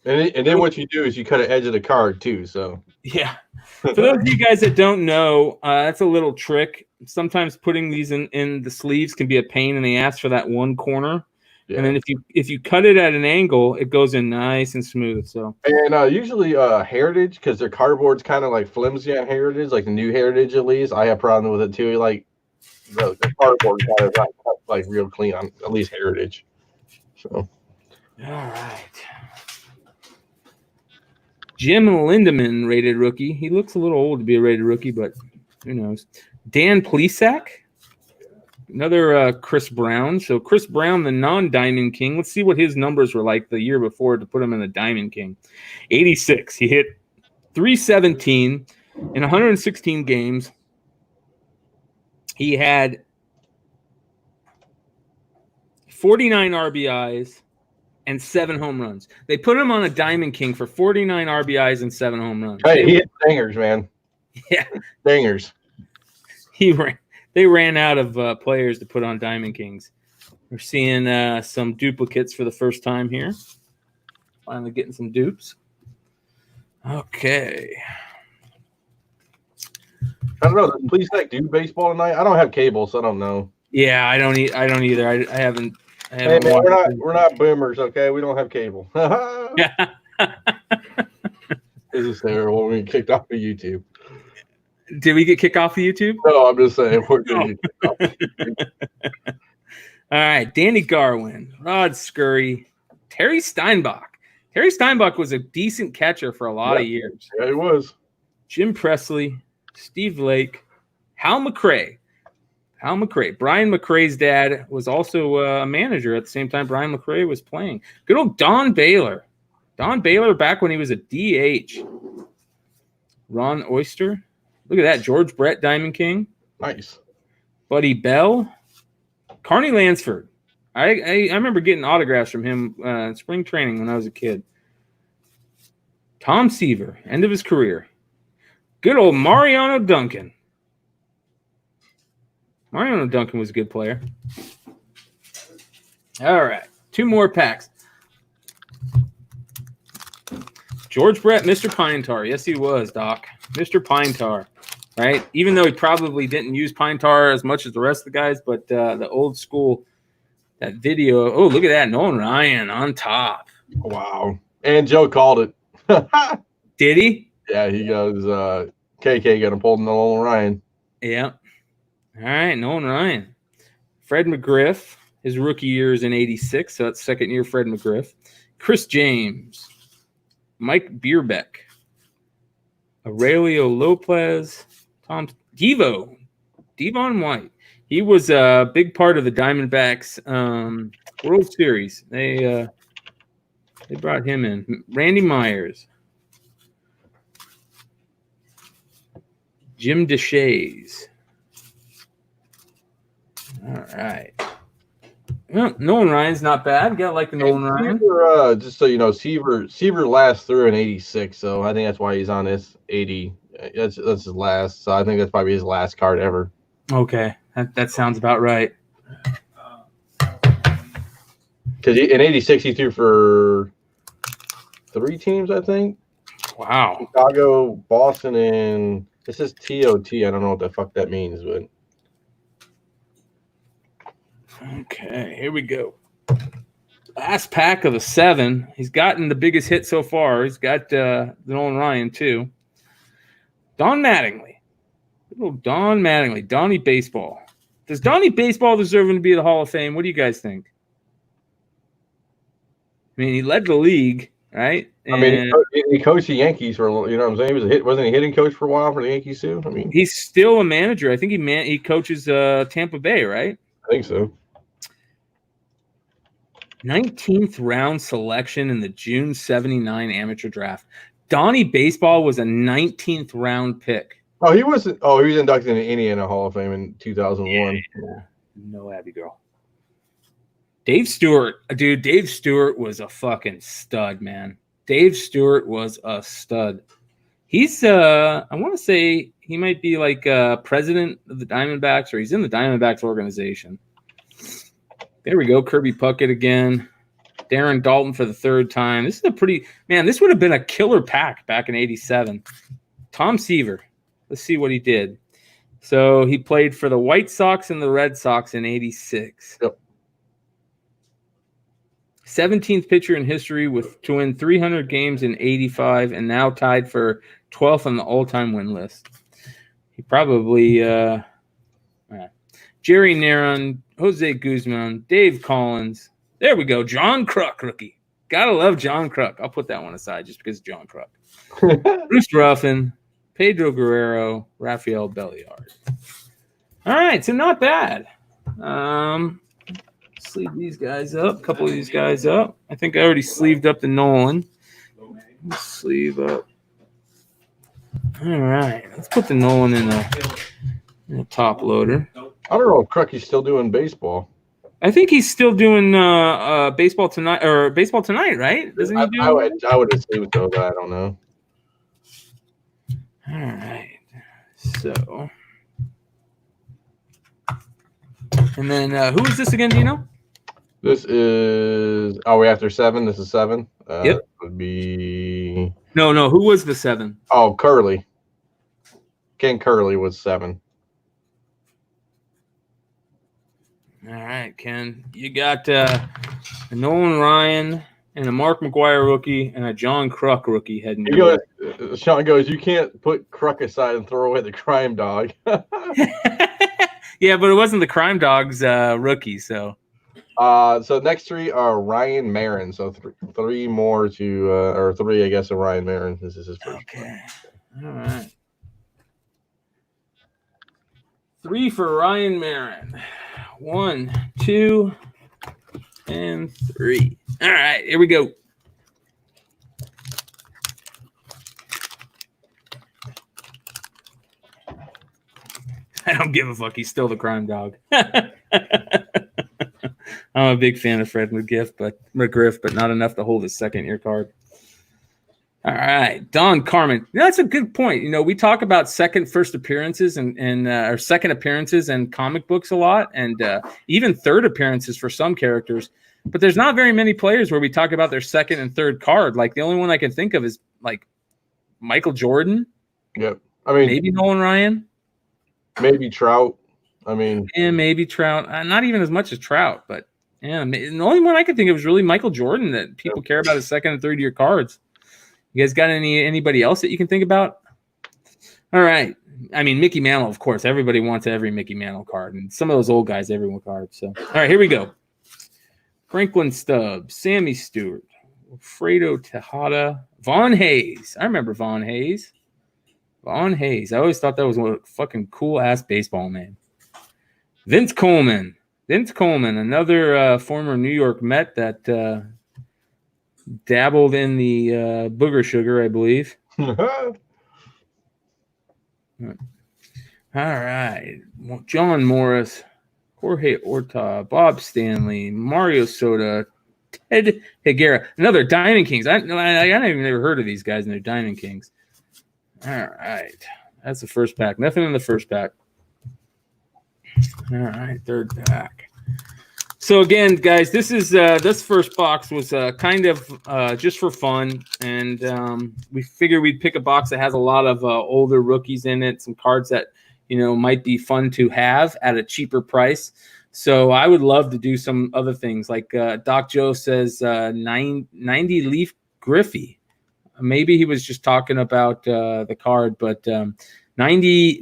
And then what you do is you cut an edge of the card too. So yeah. For those of you guys that don't know, that's a little trick. Sometimes putting these in the sleeves can be a pain in the ass for that one corner. Yeah. And then if you cut it at an angle, it goes in nice and smooth. So and usually Heritage, because their cardboard's kind of like flimsy on Heritage, like the new Heritage at least. I have problems with it too. Like the cardboard kind of not cut like real clean on at least Heritage. So all right. Jim Lindemann, rated rookie. He looks a little old to be a rated rookie, but who knows? Dan Plesac. Another Chris Brown. So Chris Brown, the non-Diamond King. Let's see what his numbers were like the year before to put him in the Diamond King. 86. He hit 317 in 116 games. He had 49 RBIs and 7 home runs. They put him on a Diamond King for 49 RBIs and 7 home runs. Hey, he hit dingers, man. Yeah. Dingers. They ran out of players to put on Diamond Kings. We're seeing some duplicates for the first time here. Finally getting some dupes. Okay. I don't know. Please do baseball tonight. I don't have cable, so I don't know. Yeah, I don't either. I haven't. Hey man, we're not boomers, okay? We don't have cable. Yeah. This is terrible. We kicked off of YouTube. Did we get kicked off of YouTube? No, I'm just saying. All right, Danny Garwin, Rod Scurry, Terry Steinbach. Terry Steinbach was a decent catcher for a lot of years. Yeah, he was. Jim Presley, Steve Lake, Hal McRae. Brian McRae's dad was also a manager at the same time Brian McRae was playing. Good old Don Baylor. Don Baylor back when he was a DH. Ron Oyster. Look at that. George Brett, Diamond King. Nice. Buddy Bell. Carney Lansford. I remember getting autographs from him in spring training when I was a kid. Tom Seaver, end of his career. Good old Mariano Duncan. Mariano Duncan was a good player. All right. 2 more packs. George Brett, Mr. Pine Tar. Yes, he was, Doc. Mr. Pine Tar. Right? Even though he probably didn't use Pine Tar as much as the rest of the guys, but the old school, that video. Oh, look at that. Nolan Ryan on top. Wow. And Joe called it. Did he? Yeah, he goes, KK got to pull Nolan Ryan. Yeah. All right, Nolan Ryan. Fred McGriff, his rookie year is in 86, so that's second year Fred McGriff. Chris James. Mike Bierbeck. Aurelio Lopez. Tom Devon White. He was a big part of the Diamondbacks World Series. They brought him in. Randy Myers. Jim Deshays. All right. Well, Nolan Ryan's not bad. Got like the Nolan Ryan. Seaver, just so you know, Seaver last through in 86, so I think that's why he's on this 80. That's his last. So I think that's probably his last card ever. Okay, that sounds about right. Because in 86 he threw for 3 teams, I think. Wow. Chicago, Boston, and this is TOT. I don't know what the fuck that means, but. Okay, here we go. Last pack of the 7. He's gotten the biggest hit so far. He's got the Nolan Ryan, too. Don Mattingly. Little Don Mattingly. Donnie Baseball. Does Donnie Baseball deserve him to be in the Hall of Fame? What do you guys think? I mean, he led the league, right? And I mean, he coached the Yankees for, you know what I'm saying? Wasn't he hitting coach for a while for the Yankees, too? I mean, he's still a manager. I think he coaches Tampa Bay, right? I think so. 19th round selection in the June 79 amateur draft. Donnie Baseball was a 19th round pick. Oh, he wasn't. Oh, he was inducted into Indiana Hall of Fame in 2001. Yeah. No Abby girl. Dave Stewart. Dude, Dave Stewart was a fucking stud, man. Dave Stewart was a stud. He's, I want to say he might be like president of the Diamondbacks, or he's in the Diamondbacks organization. There we go. Kirby Puckett again. Darren Dalton for the 3rd time. This is a pretty – man, this would have been a killer pack back in 87. Tom Seaver. Let's see what he did. So he played for the White Sox and the Red Sox in 86. Yep. 17th pitcher in history to win 300 games in 85 and now tied for 12th on the all-time win list. He probably Jerry Naron, Jose Guzman, Dave Collins. There we go. John Kruk, rookie. Gotta love John Kruk. I'll put that one aside just because John Kruk. Bruce Ruffin, Pedro Guerrero, Rafael Belliard. All right, so not bad. Sleeve these guys up. A couple of these guys up. I think I already sleeved up the Nolan. Sleeve up. All right, let's put the Nolan in a top loader. I don't know if Crucky's still doing baseball. I think he's still doing baseball tonight, right? Doesn't he do? I would assume so, but I don't know. All right. So, and then who is this again? Do you know? This is. Oh, we're after 7. This is 7. Yep. Would be. No. Who was the 7? Oh, Curley. Ken Curley was 7. All right, Ken. You got Nolan Ryan, and a Mark McGuire rookie, and a John Kruk rookie heading He your goes, Sean goes, you can't put Kruk aside and throw away the crime dog. Yeah, but it wasn't the Crime Dogs rookie, so. So next three are Ryan Marin. So three more to, or three, I guess, of Ryan Marin. This is his first. Okay. All right. 3 for Ryan Marin. 1, 2, and 3. All right, here we go. I don't give a fuck. He's still the crime dog. I'm a big fan of Fred McGriff, but not enough to hold his second-year card. All right, Don Carmen. That's a good point. We talk about first appearances and or second appearances in comic books a lot, and even third appearances for some characters. But there's not very many players where we talk about their second and third card. Like the only one I can think of is like Michael Jordan. Yep. I mean, maybe Nolan Ryan. Maybe Trout. I mean, and maybe Trout. Not even as much as Trout, but yeah, the only one I could think of is really Michael Jordan that people care about his second and third year cards. You guys got anybody else that you can think about? All right. I mean, Mickey Mantle, of course. Everybody wants every Mickey Mantle card, and some of those old guys, everyone cards. So, all right, here we go. Franklin Stubbs, Sammy Stewart, Fredo Tejada, Vaughn Hayes. I remember Vaughn Hayes. Vaughn Hayes. I always thought that was a fucking cool-ass baseball name. Vince Coleman. Vince Coleman, another former New York Met that dabbled in the booger sugar, I believe. All right. John Morris, Jorge Orta, Bob Stanley, Mario Soda, Ted Higuera, another Diamond Kings. I even never heard of these guys, and they're Diamond Kings. All right. That's the first pack. Nothing in the first pack. All right, third pack. So again, guys, this first box was kind of just for fun, and we figured we'd pick a box that has a lot of older rookies in it, some cards that might be fun to have at a cheaper price. So I would love to do some other things, like Doc Joe says, 90 Leaf Griffey. Maybe he was just talking about the card, but 90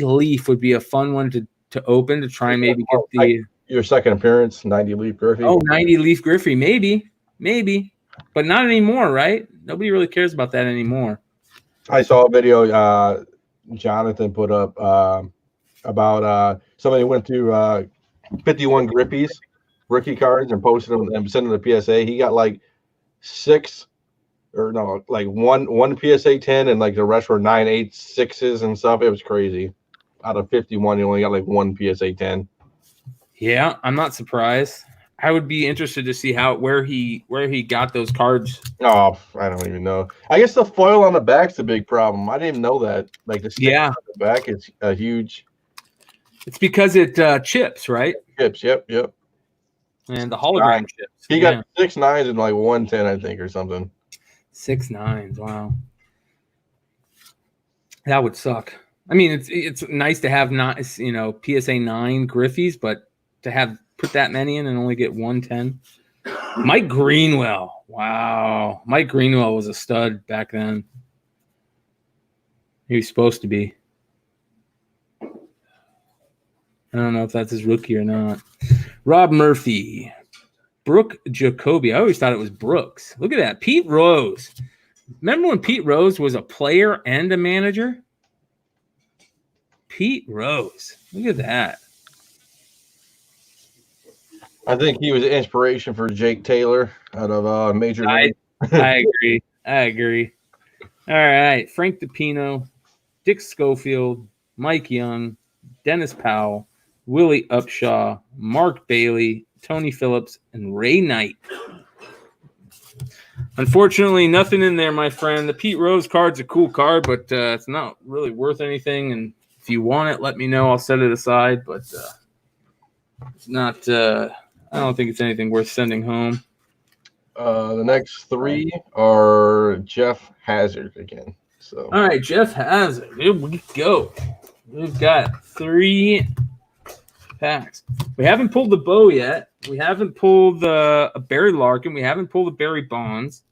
Leaf would be a fun one to open to try and maybe get the. Your second appearance, 90 Leaf Griffey. Oh, 90 Leaf Griffey, maybe, but not anymore, right? Nobody really cares about that anymore. I saw a video Jonathan put up about somebody went to 51 Griffies rookie cards and posted them and sent them to PSA. He got like one PSA 10 and like the rest were 9, 8, 6s and stuff. It was crazy. Out of 51, you only got like one PSA 10. Yeah, I'm not surprised. I would be interested to see where he got those cards. Oh, I don't even know. I guess the foil on the back's a big problem. I didn't even know that. Like the sticker on the back is a huge. It's because it chips, right? Chips, yep. And the hologram chips. He got 6 9s and like 110, I think, or something. 6 9s, wow. That would suck. I mean, it's nice to have PSA 9 Griffies, but to put that many in and only get 110. Mike Greenwell. Wow. Mike Greenwell was a stud back then. He was supposed to be. I don't know if that's his rookie or not. Rob Murphy. Brooke Jacoby. I always thought it was Brooks. Look at that. Pete Rose. Remember when Pete Rose was a player and a manager? Pete Rose. Look at that. I think he was an inspiration for Jake Taylor out of Major League. I agree. All right. Frank DiPino, Dick Schofield, Mike Young, Dennis Powell, Willie Upshaw, Mark Bailey, Tony Phillips, and Ray Knight. Unfortunately, nothing in there, my friend. The Pete Rose card's a cool card, but it's not really worth anything. And if you want it, let me know. I'll set it aside. But it's not. I don't think it's anything worth sending home. The next 3 are Jeff Hazard again. So all right, Jeff Hazard. Here we go. We've got 3 packs. We haven't pulled the Bo yet. We haven't pulled a Barry Larkin. We haven't pulled the Barry Bonds.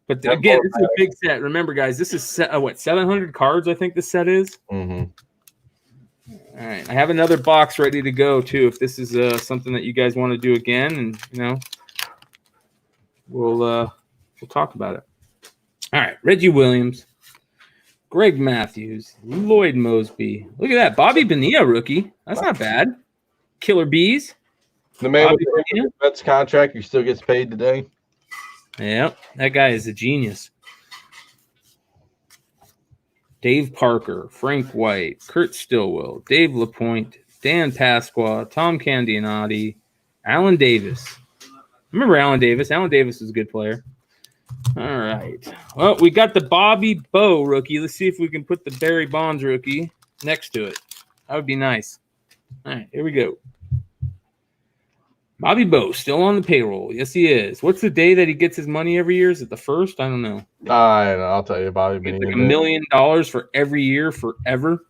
But again, this is a big set. Remember, guys, this is 700 cards. I think this set is. Mm-hmm. All right, I have another box ready to go too. If this is something that you guys want to do again, and we'll talk about it. All right, Reggie Williams, Greg Matthews, Lloyd Mosby. Look at that, Bobby Bonilla rookie. That's not bad. Killer Bees. The man with the Mets contract, who still gets paid today. Yep, that guy is a genius. Dave Parker, Frank White, Kurt Stillwell, Dave LaPointe, Dan Pasqua, Tom Candionati, Alan Davis. Remember Alan Davis? Alan Davis was a good player. All right. Well, we got the Bobby Bo rookie. Let's see if we can put the Barry Bonds rookie next to it. That would be nice. All right, here we go. Bobby Bo, still on the payroll. Yes, he is. What's the day that he gets his money every year? Is it the 1st? I don't know. I'll tell you, Bobby. It's like $1 million for every year forever.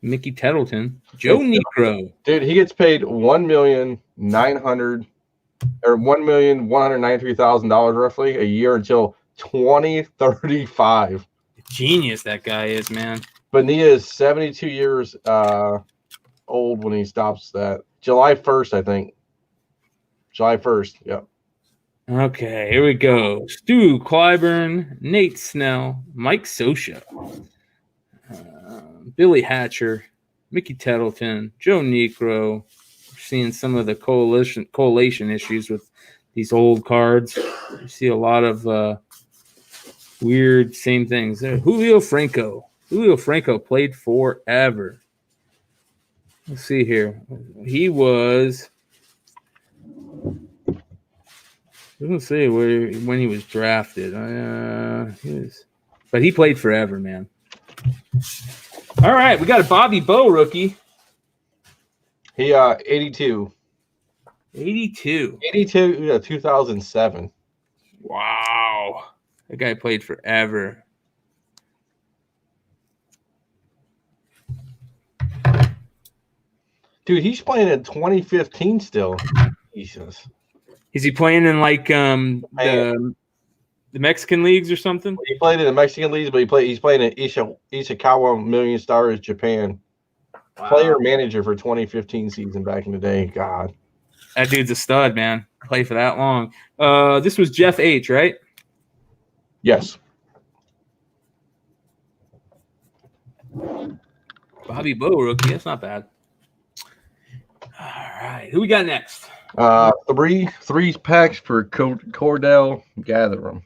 Mickey Tettleton, Joe Necro. Dude, he gets paid $1,193,000 roughly a year until 2035. Genius that guy is, man. Bonilla is 72 years old when he stops that. July 1st, I think. July 1st, yep. Okay, here we go. Stu Clyburn, Nate Snell, Mike Scioscia, Billy Hatcher, Mickey Tettleton, Joe Necro. We're seeing some of the collation issues with these old cards. You see a lot of weird same things there. Julio Franco. Julio Franco played forever. Let's see here. He was. Doesn't say when he was drafted. But he played forever, man. All right, we got a Bobby Bo rookie. He 82. 82. 82, 2007. Wow. That guy played forever. Dude, he's playing in 2015 still. Jesus. Is he playing in like the Mexican leagues or something? He played in the Mexican leagues, but he's playing in Ishikawa Million Stars Japan. Wow. Player manager for 2015 season back in the day. God. That dude's a stud, man. Play for that long. This was Jeff H., right? Yes. Bobby Bo rookie. That's not bad. All right. Who we got next? Three packs for Cordell. Gather them.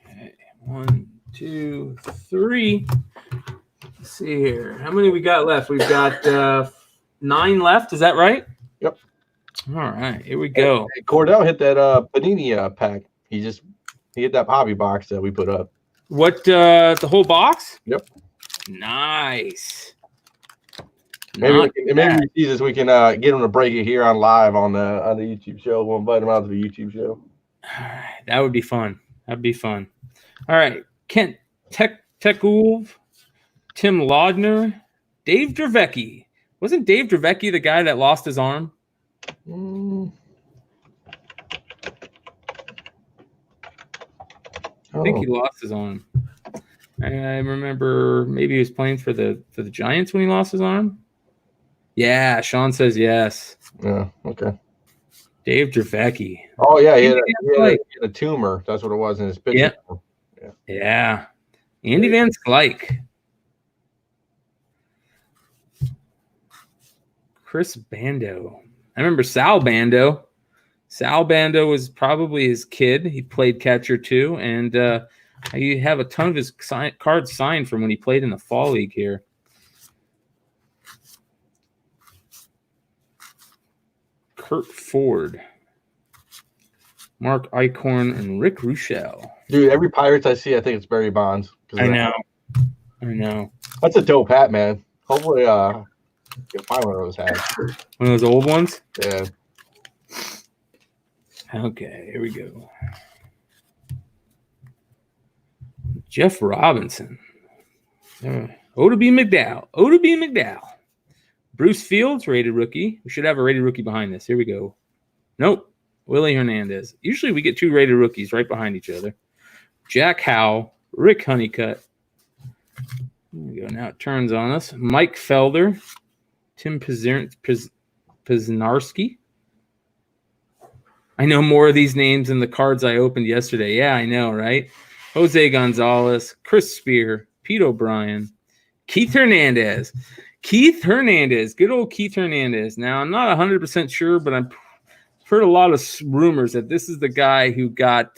Okay. 1, 2, 3. Let's see here. How many we got left? We've got 9 left. Is that right? Yep. All right. Here we go. Hey, Cordell hit that Panini pack. He hit that hobby box that we put up. What, the whole box? Yep. Nice. Maybe we see this. We can get him to break it here on live on the YouTube show. We'll invite him out to the YouTube show. All right. That would be fun. That'd be fun. All right. Kent Tekulv, Tim Laudner, Dave Dravecki. Wasn't Dave Dravecki the guy that lost his arm? I think he lost his arm. I remember maybe he was playing for the Giants when he lost his arm. Yeah, Sean says yes. Yeah, okay. Dave Dravecki. Oh, yeah, he had a tumor. That's what it was in his picture. Yeah. Andy Van Slyke. Chris Bando. I remember Sal Bando. Sal Bando was probably his kid. He played catcher too, and you have a ton of his cards signed from when he played in the fall league here. Kurt Ford, Mark Eichhorn, and Rick Ruschel. Dude, every Pirates I see, I think it's Barry Bonds. I know. That's a dope hat, man. Hopefully, you'll find one of those hats. One of those old ones? Yeah. Okay, here we go. Jeff Robinson. O.B. McDowell. Bruce Fields, rated rookie. We should have a rated rookie behind this. Here we go. Nope. Willie Hernandez. Usually we get 2 rated rookies right behind each other. Jack Howell, Rick Honeycutt. There we go. Now it turns on us. Mike Felder, Tim Piznarski. I know more of these names than the cards I opened yesterday. Yeah, I know, right? Jose Gonzalez, Chris Spear, Pete O'Brien, Keith Hernandez. Good old Keith Hernandez. Now, I'm not 100% sure, but I've heard a lot of rumors that this is the guy who got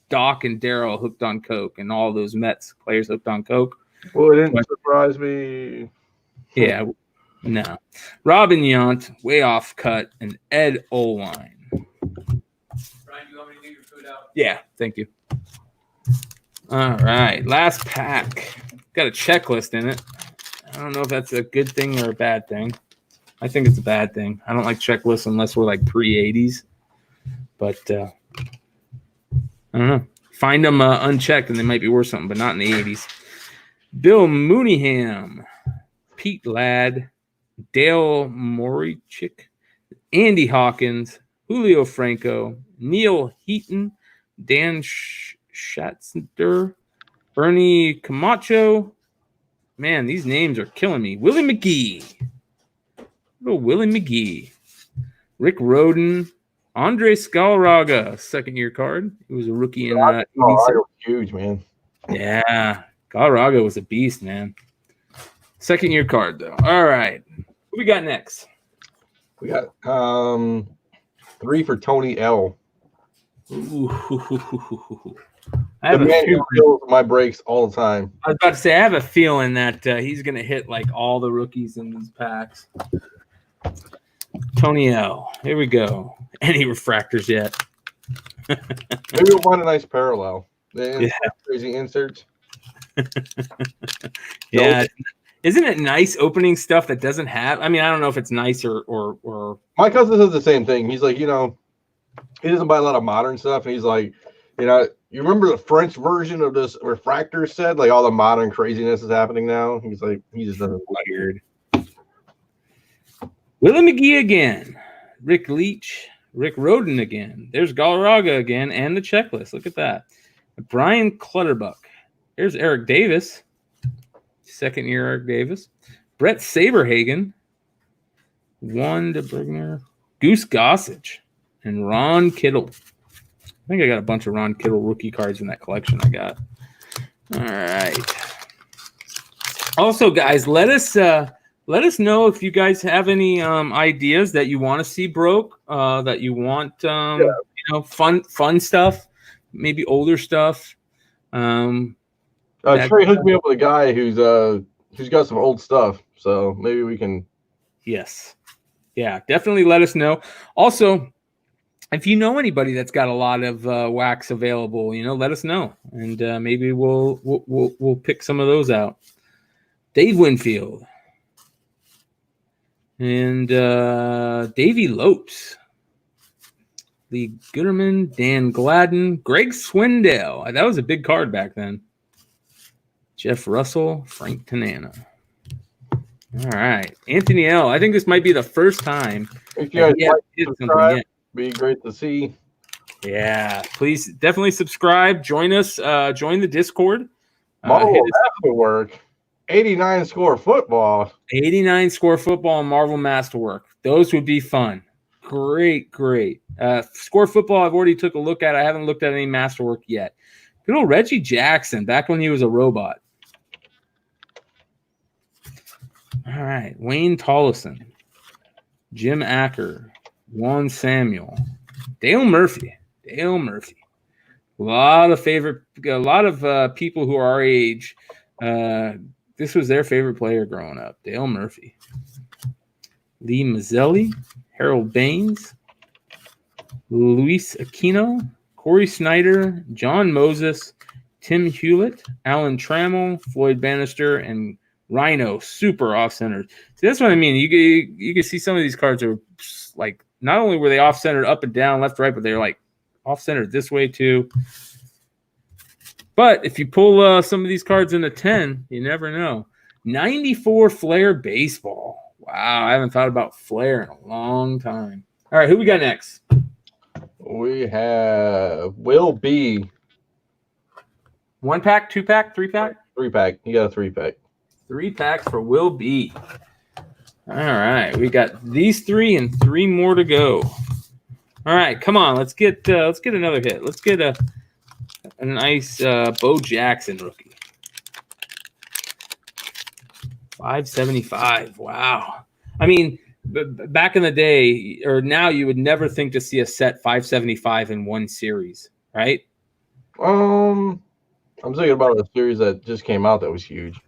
Doc and Darryl hooked on coke, and all those Mets players hooked on coke. Well, it didn't surprise me. Yeah, no. Robin Yount, way off cut, and Ed Olwine. Brian, you want me to get your food out? Yeah, thank you. All right, last pack. Got a checklist in it. I don't know if that's a good thing or a bad thing. I think it's a bad thing. I don't like checklists unless we're like pre-80s. But I don't know. Find them unchecked and they might be worth something, but not in the 80s. Bill Mooneyham, Pete Ladd, Dale Morichik, Andy Hawkins, Julio Franco, Neil Heaton, Dan Schatzner, Bernie Camacho. Man, these names are killing me. Willie McGee. Little Willie McGee. Rick Roden. Andre Scalraga, second-year card. He was a rookie in huge, man. Yeah. Scalraga was a beast, man. Second-year card, though. All right. Who we got next? We got 3 for Tony L. Ooh. I The have a man who feeling, kills my breaks all the time. I was about to say, I have a feeling that he's going to hit like all the rookies in these packs. Tony L. Here we go. Any refractors yet? Maybe we'll find a nice parallel. Yeah. Crazy inserts. Yeah. Isn't it nice opening stuff that doesn't have? I mean, I don't know if it's nice or. My cousin says the same thing. He's like, he doesn't buy a lot of modern stuff, and he's like, you remember the French version of this refractor set? Like all the modern craziness is happening now. He's like, he just doesn't weird. Willie McGee again. Rick Leach. Rick Roden again. There's Galarraga again and the checklist. Look at that. Brian Clutterbuck. There's Eric Davis. Second year Eric Davis. Brett Saberhagen. Juan DeBrigner. Goose Gossage. And Ron Kittle. I think I got a bunch of Ron Kittle rookie cards in that collection I got. All right. Also, guys, let us know if you guys have any ideas that you want to see broke, that you want fun stuff, maybe older stuff. Trey hooked me up with a guy who's got some old stuff, so maybe we can. Yes, yeah, definitely let us know. Also, if you know anybody that's got a lot of wax available, let us know, and maybe we'll pick some of those out. Dave Winfield. And Davey Lopes, Lee Gooderman, Dan Gladden, Greg Swindell. That was a big card back then. Jeff Russell, Frank Tanana. All right. Anthony L. I think this might be the first time. If you guys like subscribe, be great to see. Yeah. Please definitely subscribe. Join us. Join the Discord. Masterwork. 89 score football. 89 score football and Marvel Masterwork. Those would be fun. Great. Score football, I've already took a look at. I haven't looked at any Masterwork yet. Good old Reggie Jackson, back when he was a robot. All right. Wayne Tollison. Jim Acker. Juan Samuel. Dale Murphy. A lot of people who are our age. This was their favorite player growing up. Dale Murphy. Lee Mazzelli. Harold Baines. Luis Aquino. Corey Snyder. John Moses. Tim Hewlett. Alan Trammell. Floyd Bannister. And Rhino. Super off-centered. See, that's what I mean. You can see some of these cards are like, not only were they off-centered up and down, left, right, but they're like off-centered this way too. But if you pull some of these cards in a 10, you never know. 94 Flair Baseball. Wow, I haven't thought about Flair in a long time. All right, who we got next? We have Will B. 1-pack, 2-pack, 3-pack? 3-pack. You got a 3-pack. 3 packs for Will B. All right, we got these 3 and 3 more to go. All right, come on, let's get another hit. Let's get a nice Bo Jackson rookie. 575. Wow. I mean, back in the day, or now, you would never think to see a set 575 in one series, right? I'm thinking about a series that just came out that was huge.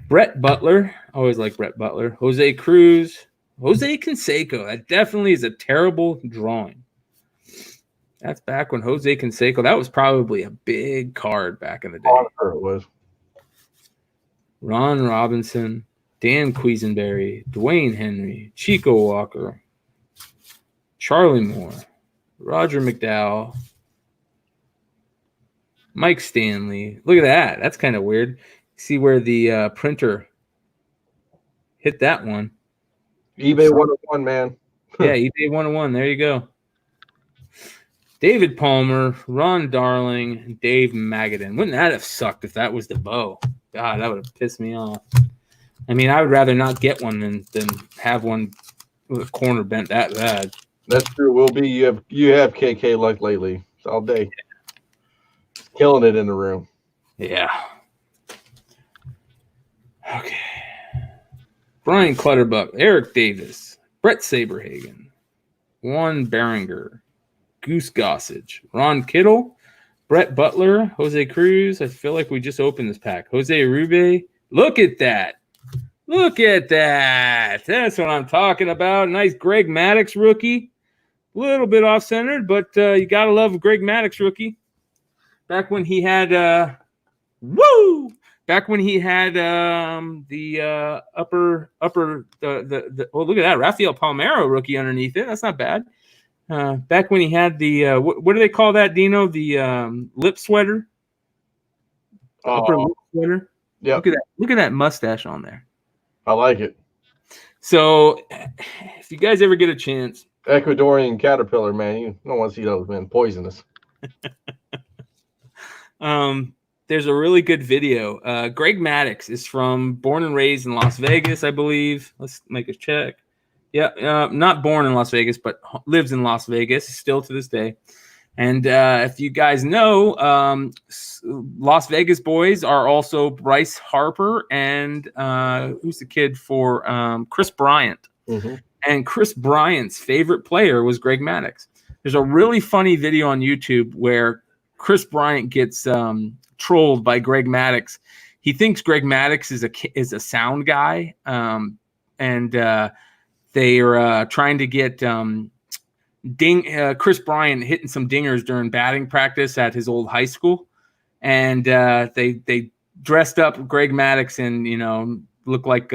Brett Butler. Always like Brett Butler. Jose Cruz. Jose Canseco. That definitely is a terrible drawing. That's back when Jose Canseco, that was probably a big card back in the day. Sure it was. Ron Robinson, Dan Quisenberry, Dwayne Henry, Chico Walker, Charlie Moore, Roger McDowell, Mike Stanley. Look at that. That's kind of weird. See where the printer hit that one. eBay 101, man. Yeah, eBay 101. There you go. David Palmer, Ron Darling, Dave Magadan. Wouldn't that have sucked if that was the Bo? God, that would have pissed me off. I mean, I would rather not get one than have one with a corner bent that bad. That's true. Will be. You have KK luck lately. It's all day. Killing it in the room. Yeah. Okay. Brian Clutterbuck, Eric Davis, Brett Saberhagen, Juan Berenger, Goose Gossage, Ron Kittle, Brett Butler, Jose Cruz. I feel like we just opened this pack. Jose Arube. Look at that. Look at that. That's what I'm talking about. Nice Greg Maddux rookie. A little bit off-centered, but you got to love a Greg Maddux rookie. Back when he had back when he had the upper oh, look at that. Rafael Palmeiro rookie underneath it. That's not bad. Back when he had the what do they call that, Dino? The lip sweater. Upper lip sweater. Yeah. Look at that mustache on there. I like it. So, if you guys ever get a chance, Ecuadorian caterpillar, man. You don't want to see those, man. Poisonous. there's a really good video. Greg Maddux is born and raised in Las Vegas, I believe. Let's make a check. Yeah, not born in Las Vegas, but lives in Las Vegas still to this day. And if you guys know, Las Vegas boys are also Bryce Harper and who's the kid for Chris Bryant. Mm-hmm. And Chris Bryant's favorite player was Greg Maddux. There's a really funny video on YouTube where Chris Bryant gets trolled by Greg Maddux. He thinks Greg Maddux is a sound guy, and they are trying to get Chris Bryant hitting some dingers during batting practice at his old high school, and they dressed up Greg Maddux and looked like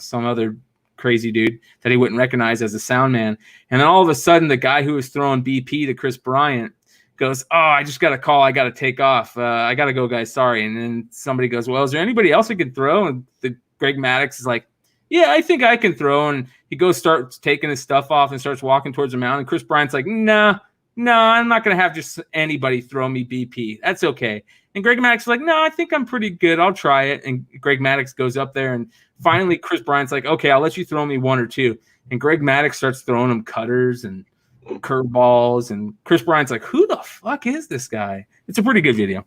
some other crazy dude that he wouldn't recognize as a sound man. And then all of a sudden, the guy who was throwing BP to Chris Bryant goes, "Oh, I just got a call. I got to take off. I got to go, guys. Sorry." And then somebody goes, "Well, is there anybody else who can throw?" And the Greg Maddux is like, "Yeah, I think I can throw." And he starts taking his stuff off and starts walking towards the mound. And Chris Bryant's like, No, I'm not going to have just anybody throw me BP. That's okay. And Greg Maddux is like, "No, I think I'm pretty good. I'll try it." And Greg Maddux goes up there, and finally Chris Bryant's like, "Okay, I'll let you throw me one or two." And Greg Maddux starts throwing him cutters and curveballs. And Chris Bryant's like, "Who the fuck is this guy?" It's a pretty good video.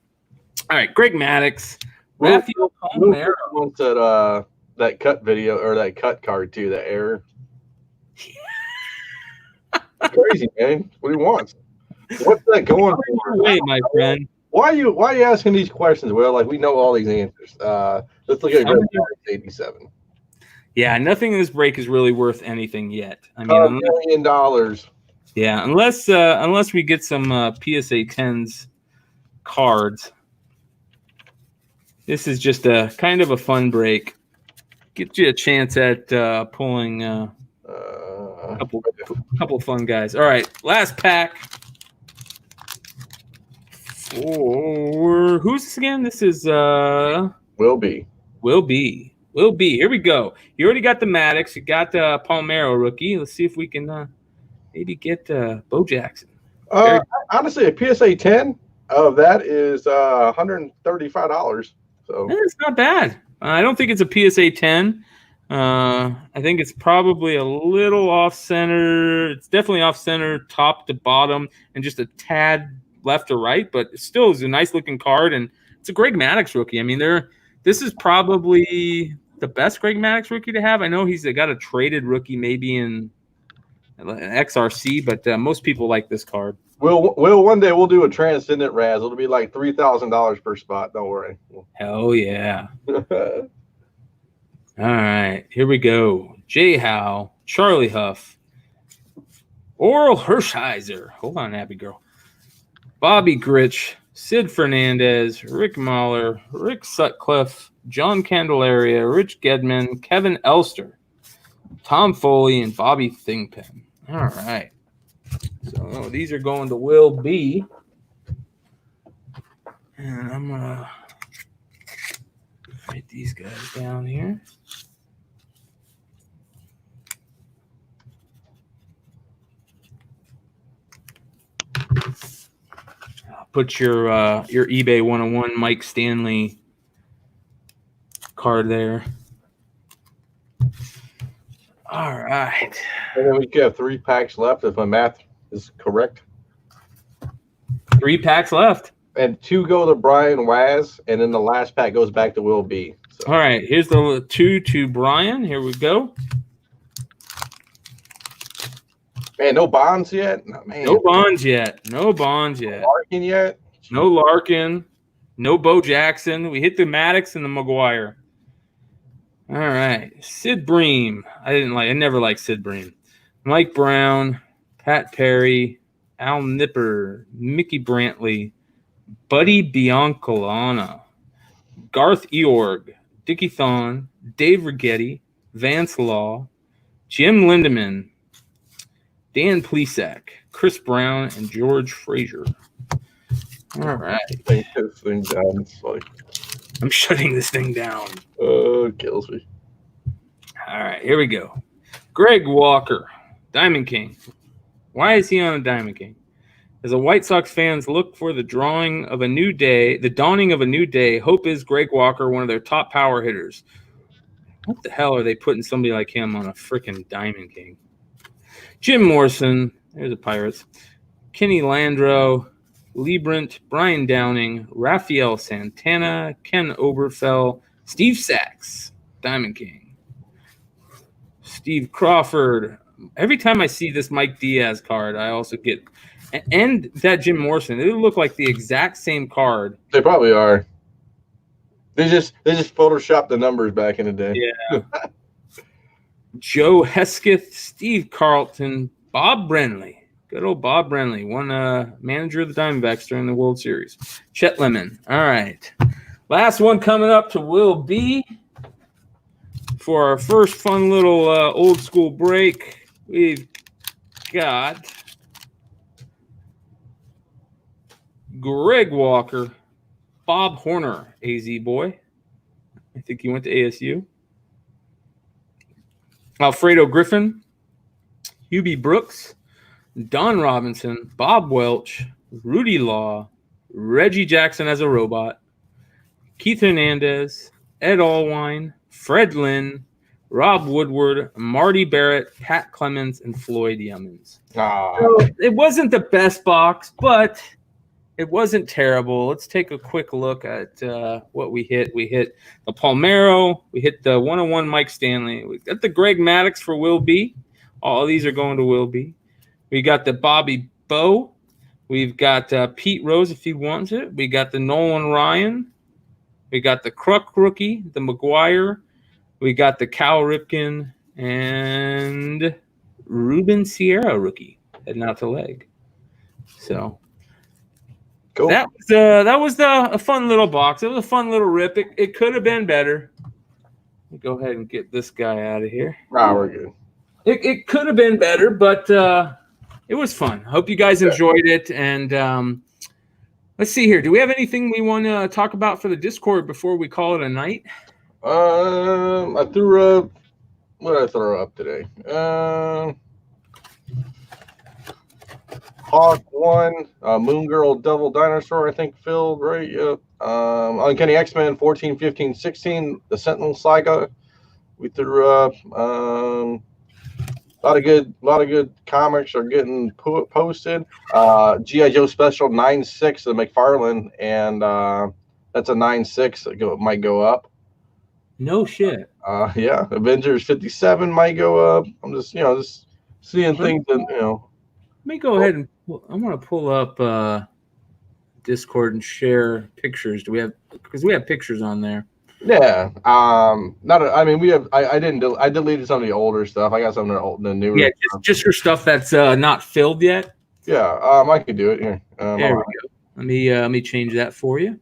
All right, Greg Maddux. Rafael Palmeiro. That cut video or that cut card too, that error. Crazy, man. What do you want? What's that going for? Wait, my friend. Why are you asking these questions? Well, like we know all these answers. Let's look at 87. Yeah, nothing in this break is really worth anything yet. I mean, $1 million. Yeah, unless we get some PSA 10s cards. This is just a kind of a fun break. Get you a chance at pulling a couple fun guys. All right, last pack. Or who's this again? This is Will be. Will be. Here we go. You already got the Maddox. You got the Palmero rookie. Let's see if we can maybe get Bo Jackson. Honestly, a PSA 10 of that is $135. So it's not bad. I don't think it's a PSA 10. I think it's probably a little off center. It's definitely off center, top to bottom, and just a tad left or right. But it still is a nice looking card, and it's a Greg Maddux rookie. I mean, this is probably the best Greg Maddux rookie to have. I know he's got a traded rookie maybe in an XRC, but most people like this card. Will one day we'll do a transcendent Raz. It'll be like $3,000 per spot. Don't worry. Hell yeah. All right, here we go. Jay Howe, Charlie Huff, Oral Hershiser. Hold on, Abby girl. Bobby Gritch, Sid Fernandez, Rick Mahler, Rick Sutcliffe, John Candelaria, Rich Gedman, Kevin Elster, Tom Foley, and Bobby Thingpen. All right. So these are going to Will B. And I'm going to write these guys down here. I'll put your eBay 101 Mike Stanley card there. All right. And then we have 3 packs left, if my math is correct. 3 packs left. And 2 go to Brian Waz, and then the last pack goes back to Will B. So. All right, here's the 2 to Brian. Here we go. Man, no bonds yet? No bonds yet. No bonds yet. No Larkin yet? No Larkin. No Bo Jackson. We hit the Maddox and the McGuire. All right. Sid Bream. I never liked Sid Bream. Mike Brown, Pat Perry, Al Nipper, Mickey Brantley, Buddy Biancalana, Garth Eorg, Dickie Thon, Dave Righetti, Vance Law, Jim Lindemann, Dan Plesac, Chris Brown, and George Frazier. All right. Take this thing down. It's like, I'm shutting this thing down. It kills me. All right, here we go. Greg Walker, Diamond King. Why is he on a Diamond King? As a White Sox fans look for the dawning of a new day, hope is Greg Walker, one of their top power hitters. What the hell are they putting somebody like him on a freaking Diamond King? Jim Morrison, there's the Pirates. Kenny Landreau, Lee Brent, Brian Downing, Rafael Santana, Ken Oberfell, Steve Sachs, Diamond King. Steve Crawford. Every time I see this Mike Diaz card, I also get – and that Jim Morrison. They look like the exact same card. They probably are. They just photoshopped the numbers back in the day. Yeah. Joe Hesketh, Steve Carlton, Bob Brenly. Good old Bob Brenly, one manager of the Diamondbacks during the World Series. Chet Lemon. All right. Last one coming up to Will B. For our first fun little old school break, we've got Greg Walker, Bob Horner, AZ boy. I think he went to ASU. Alfredo Griffin, Hubie Brooks, Don Robinson, Bob Welch, Rudy Law, Reggie Jackson as a robot, Keith Hernandez, Ed Allwine, Fred Lynn, Rob Woodward, Marty Barrett, Pat Clemens, and Floyd Yummins. So it wasn't the best box, but it wasn't terrible. Let's take a quick look at what we hit. We hit the Palmero. We hit the 101 Mike Stanley. We got the Greg Maddux for Will B. All of these are going to Will B. We got the Bobby Bow. We've got Pete Rose if he wants it. We got the Nolan Ryan. We got the Kruk rookie, the McGuire. We got the Cal Ripken and Ruben Sierra rookie heading out to leg. So cool. That was a fun little box. It was a fun little rip. It could have been better. Let me go ahead and get this guy out of here. We're good. It could have been better, but it was fun. Hope you guys enjoyed it. And Let's see here. Do we have anything we want to talk about for the Discord before we call it a night? I threw up. What did I throw up today? Hawk 1, Moon Girl Double Dinosaur, I think, filled, right? Yep. Uncanny X-Men 14, 15, 16, the Sentinel Saga. We threw up. A lot of good comics are getting posted. G.I. Joe Special 9.6, the McFarlane, and that's a 9.6 that might go up. No shit. Yeah, Avengers 57 might go up. I'm just seeing things that, Let me go ahead and I want to pull up Discord and share pictures. Because we have pictures on there. Yeah. I deleted some of the older stuff. I got some of the newer. Yeah, just your stuff that's not filled yet. Yeah. I could do it here. There we go. Let me change that for you.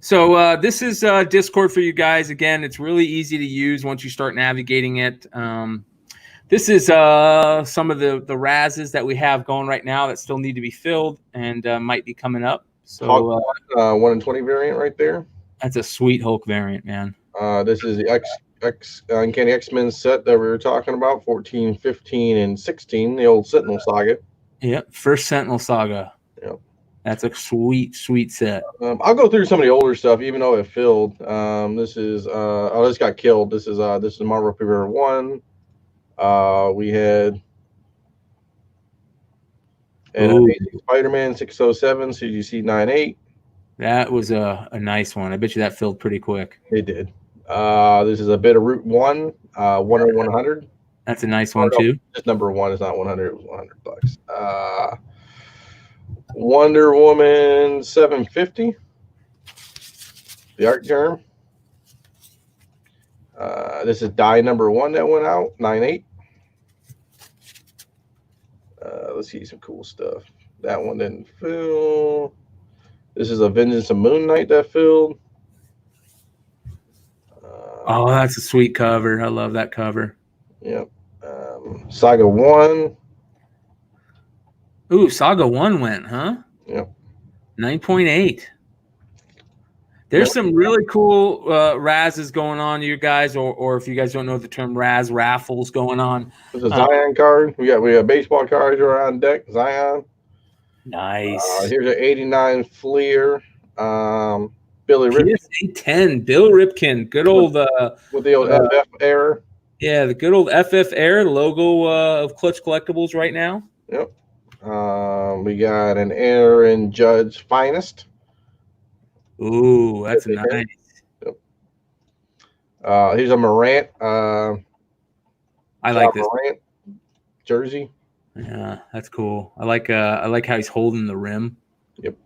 So this is Discord for you guys. Again, it's really easy to use once you start navigating it. This is some of the Razes that we have going right now that still need to be filled and might be coming up. So 1 in 20 variant right there. That's a sweet Hulk variant, man. This is the Uncanny X-Men set that we were talking about, 14, 15, and 16, the old Sentinel Saga. Yep, first Sentinel Saga. Yep. That's a sweet set. I'll go through some of the older stuff, even though it filled. This is this got killed. This is Marvel Premier 1. We had Amazing Spider-Man 607, CGC 98. That was a nice one. I bet you that filled pretty quick. It did. This is a bit of Route 1, 1 in 100. That's a nice one too. This number 1 is not 100. It was $100. Wonder Woman 750. The Art Germ. This is die number 1 that went out, 98. Let's see some cool stuff. That one didn't fill. This is a Vengeance of Moon Knight that filled. Oh, that's a sweet cover. I love that cover. Yep. Saga 1. Ooh, Saga 1 went, huh? Yep. 9.8. There's some really cool Razes going on, you guys, or if you guys don't know the term Raz, raffles going on. There's a Zion card. We got baseball cards around deck. Zion. Nice. Here's an 89 Fleer. Billy Ripken. PSA 10. Bill Ripken. Good old with the old FF error. Yeah, the good old FF Air logo of Clutch Collectibles right now. Yep. We got an Aaron Judge Finest. Ooh, that's nice. Yep. Here's a Morant. I like this Morant jersey. Yeah, that's cool. I like how he's holding the rim. Yep.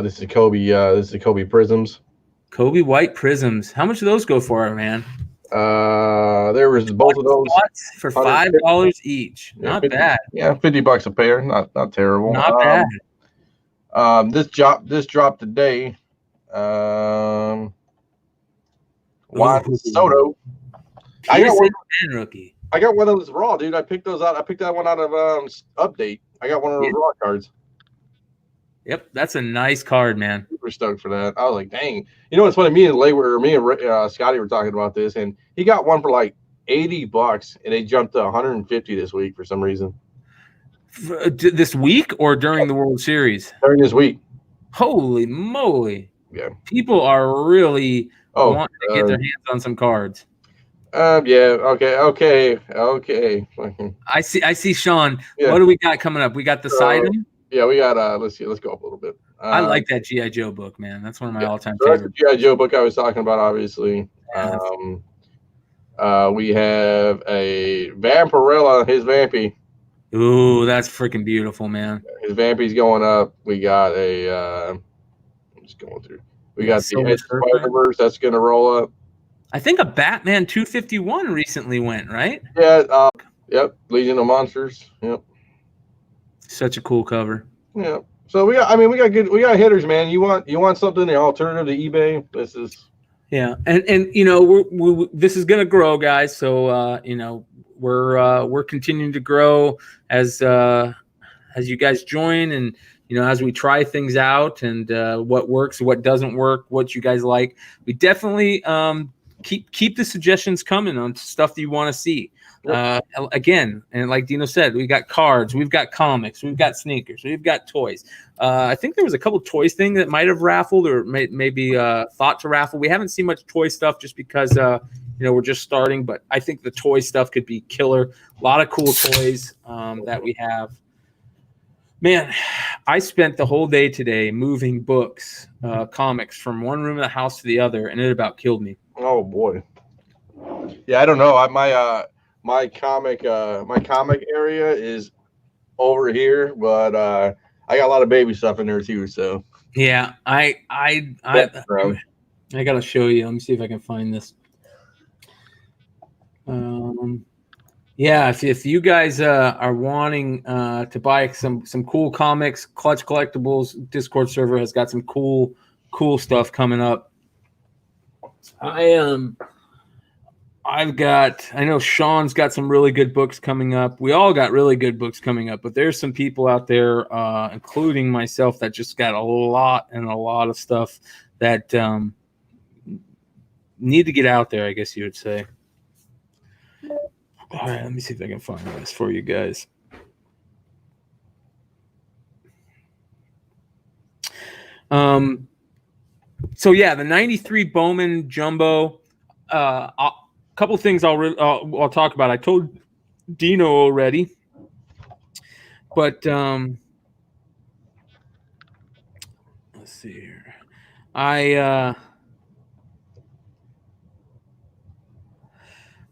This is Kobe. This is Kobe Prisms. Kobe White Prisms. How much do those go for, man? There was both of those for $5 each. Yeah, Not 50, bad. Yeah, $50 a pair. Not terrible. Not bad. This dropped today. Juan Soto. I got one of those raw, dude. I picked those out. I picked that one out of Update. I got one of those raw cards. Yep, that's a nice card, man. Super stoked for that. I was like, dang. You know what's funny? Me and Scotty were talking about this, and he got one for like $80, and they jumped to 150 this week for some reason. This week or during the World Series? During this week. Holy moly! Yeah, people are really wanting to get their hands on some cards. Yeah. Okay. I see, Sean. Yeah. What do we got coming up? We got the Sidon. Yeah, we got. Let's go up a little bit. I like that G.I. Joe book, man. That's one of my all-time favorites. favorites. The G.I. Joe book I was talking about, obviously. We have a Vampirella, his Vampy. Ooh, that's freaking beautiful, man. His Vampy's going up. We got a. I'm just going through. We got the Spider-Verse that's going to roll up. I think a Batman 251 recently went, right? Yeah. Yep. Legion of Monsters. Yep. Such a cool cover. Yeah. So we got hitters, man. You want something the alternative to eBay? This is. Yeah, and you know this is gonna grow, guys. So you know we're continuing to grow as you guys join and as we try things out and what works, what doesn't work, what you guys like. We definitely keep the suggestions coming on stuff that you want to see. Again, and like Dino said, we got cards, we've got comics, we've got sneakers, we've got toys. I think there was a couple toys thing that might have raffled or maybe thought to raffle. We haven't seen much toy stuff just because we're just starting, but I think the toy stuff could be killer. A lot of cool toys that we have. Man, I spent the whole day today moving books, comics from one room of the house to the other, and it about killed me. Oh boy. Yeah, I don't know. My comic area is over here, but I got a lot of baby stuff in there too. So yeah, I gotta show you. Let me see if I can find this. Yeah, if you guys are wanting to buy some cool comics, Clutch Collectibles Discord server has got some cool stuff coming up. I know Sean's got some really good books coming up. We all got really good books coming up, but there's some people out there, including myself, that just got a lot of stuff that need to get out there, I guess you would say. All right, let me see if I can find this for you guys. So yeah, the 93 Bowman Jumbo. A couple things I'll talk about. I told Dino already, but let's see here. I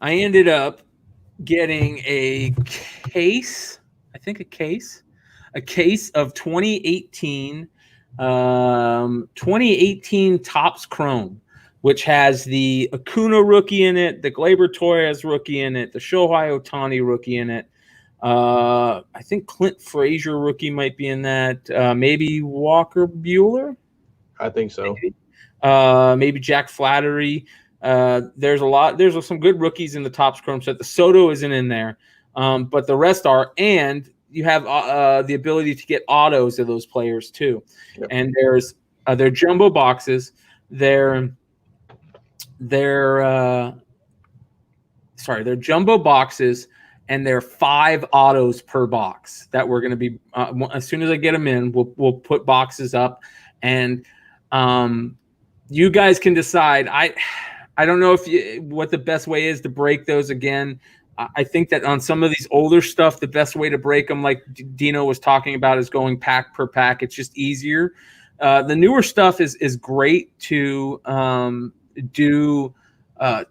ended up getting a case of 2018 Topps Chrome, which has the Acuna rookie in it, the Gleyber Torres rookie in it, the Shohei Ohtani rookie in it. I think Clint Frazier rookie might be in that. Maybe Walker Buehler. I think so. Maybe Jack Flattery. There's some good rookies in the Topps Chrome set. The Soto isn't in there, but the rest are. And you have the ability to get autos of those players too. Yep. And there's they're jumbo boxes. They're jumbo boxes, and they're 5 autos per box that we're going to be as soon as I get them in, we'll put boxes up, and you guys can decide. I don't know what the best way is to break those. Again, I think that on some of these older stuff, the best way to break them, like Dino was talking about, is going pack per pack. It's just easier. The newer stuff is great to do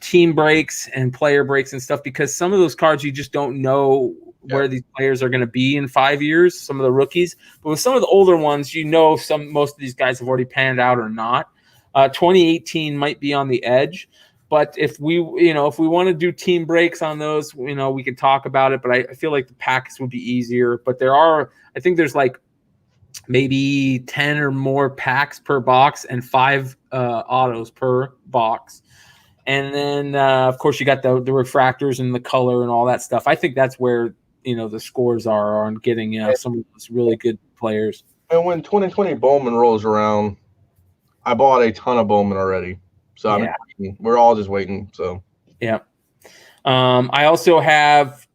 team breaks and player breaks and stuff, because some of those cards you just don't know where these players are going to be in 5 years, some of the rookies. But with some of the older ones, most of these guys have already panned out or not. 2018 might be on the edge, but if we want to do team breaks on those, we could talk about it. But I feel like the packs would be easier. But I think there's like maybe 10 or more packs per box and 5 autos per box. And then, of course, you got the refractors and the color and all that stuff. I think that's where, the scores are on getting some of those really good players. And when 2020 Bowman rolls around, I bought a ton of Bowman already. So we're all just waiting. So, yeah. I also have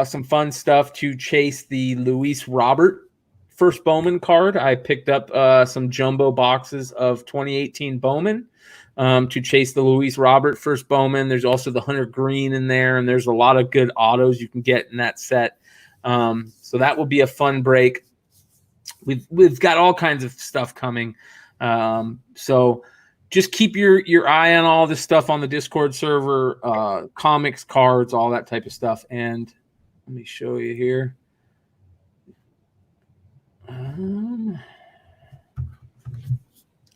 some fun stuff to chase the Luis Robert first Bowman card. I picked up some jumbo boxes of 2018 Bowman to chase the Luis Robert first Bowman. There's also the Hunter Green in there, and there's a lot of good autos you can get in that set. So that will be a fun break. We've got all kinds of stuff coming. So just keep your eye on all this stuff on the Discord server, comics, cards, all that type of stuff. And let me show you here. I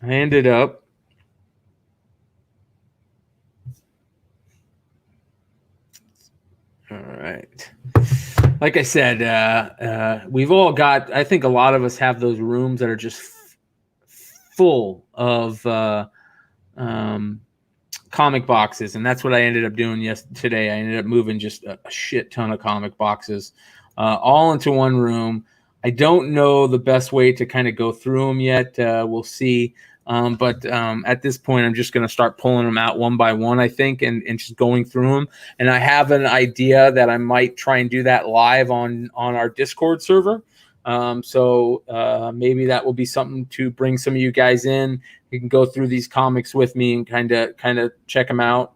ended up all right. Like I said, we've all got, I think a lot of us have those rooms that are just full of comic boxes, and that's what I ended up doing today. I ended up moving just a shit ton of comic boxes all into one room. I don't know the best way to kind of go through them yet. We'll see. But at this point, I'm just going to start pulling them out one by one, I think, and just going through them. And I have an idea that I might try and do that live on our Discord server. So maybe that will be something to bring some of you guys in. You can go through these comics with me and kind of check them out.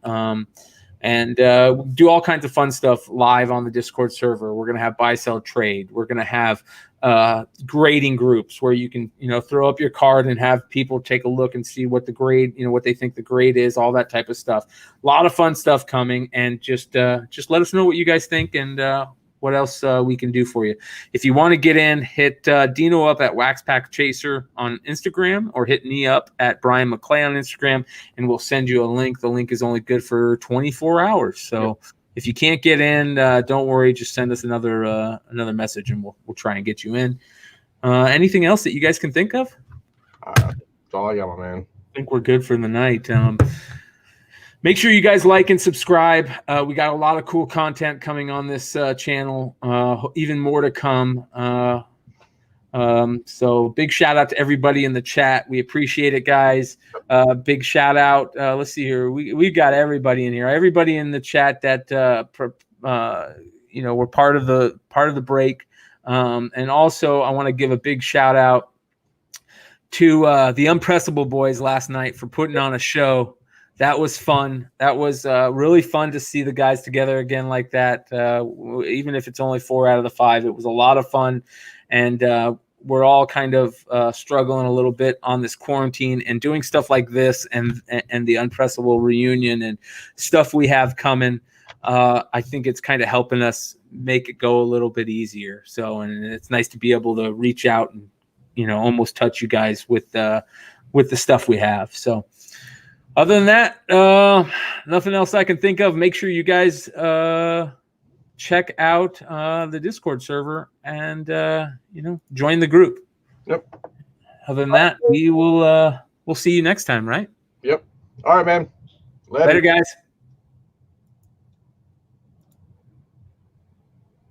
And do all kinds of fun stuff live on the Discord server. We're going to have buy, sell, trade. We're going to have grading groups where you can, throw up your card and have people take a look and see what the grade, what they think the grade is, all that type of stuff. A lot of fun stuff coming, and just let us know what you guys think and what else we can do for you. If you want to get in, hit Dino up at Wax Pack Chaser on Instagram, or hit me up at Brian McClay on Instagram, and we'll send you a link. The link is only good for 24 hours. So if you can't get in, don't worry. Just send us another message, and we'll try and get you in. Anything else that you guys can think of? That's all I got, my man. I think we're good for the night. Make sure you guys like and subscribe. We got a lot of cool content coming on this channel, even more to come. So big shout out to everybody in the chat. We appreciate it, guys. Big shout out. Let's see here. We've got everybody in here. Everybody in the chat that we're part of the break. And also I want to give a big shout out to the Unpressable Boys last night for putting on a show. That was fun. That was really fun to see the guys together again like that. Even if it's only 4 out of the 5, it was a lot of fun. And we're all kind of struggling a little bit on this quarantine, and doing stuff like this and the Unpressable reunion and stuff we have coming. I think it's kind of helping us make it go a little bit easier. So, and it's nice to be able to reach out and, almost touch you guys with the stuff we have. So, other than that, nothing else I can think of. Make sure you guys check out the Discord server and join the group. Yep. Other than that, we'll see you next time, right? Yep. All right, man. Later guys.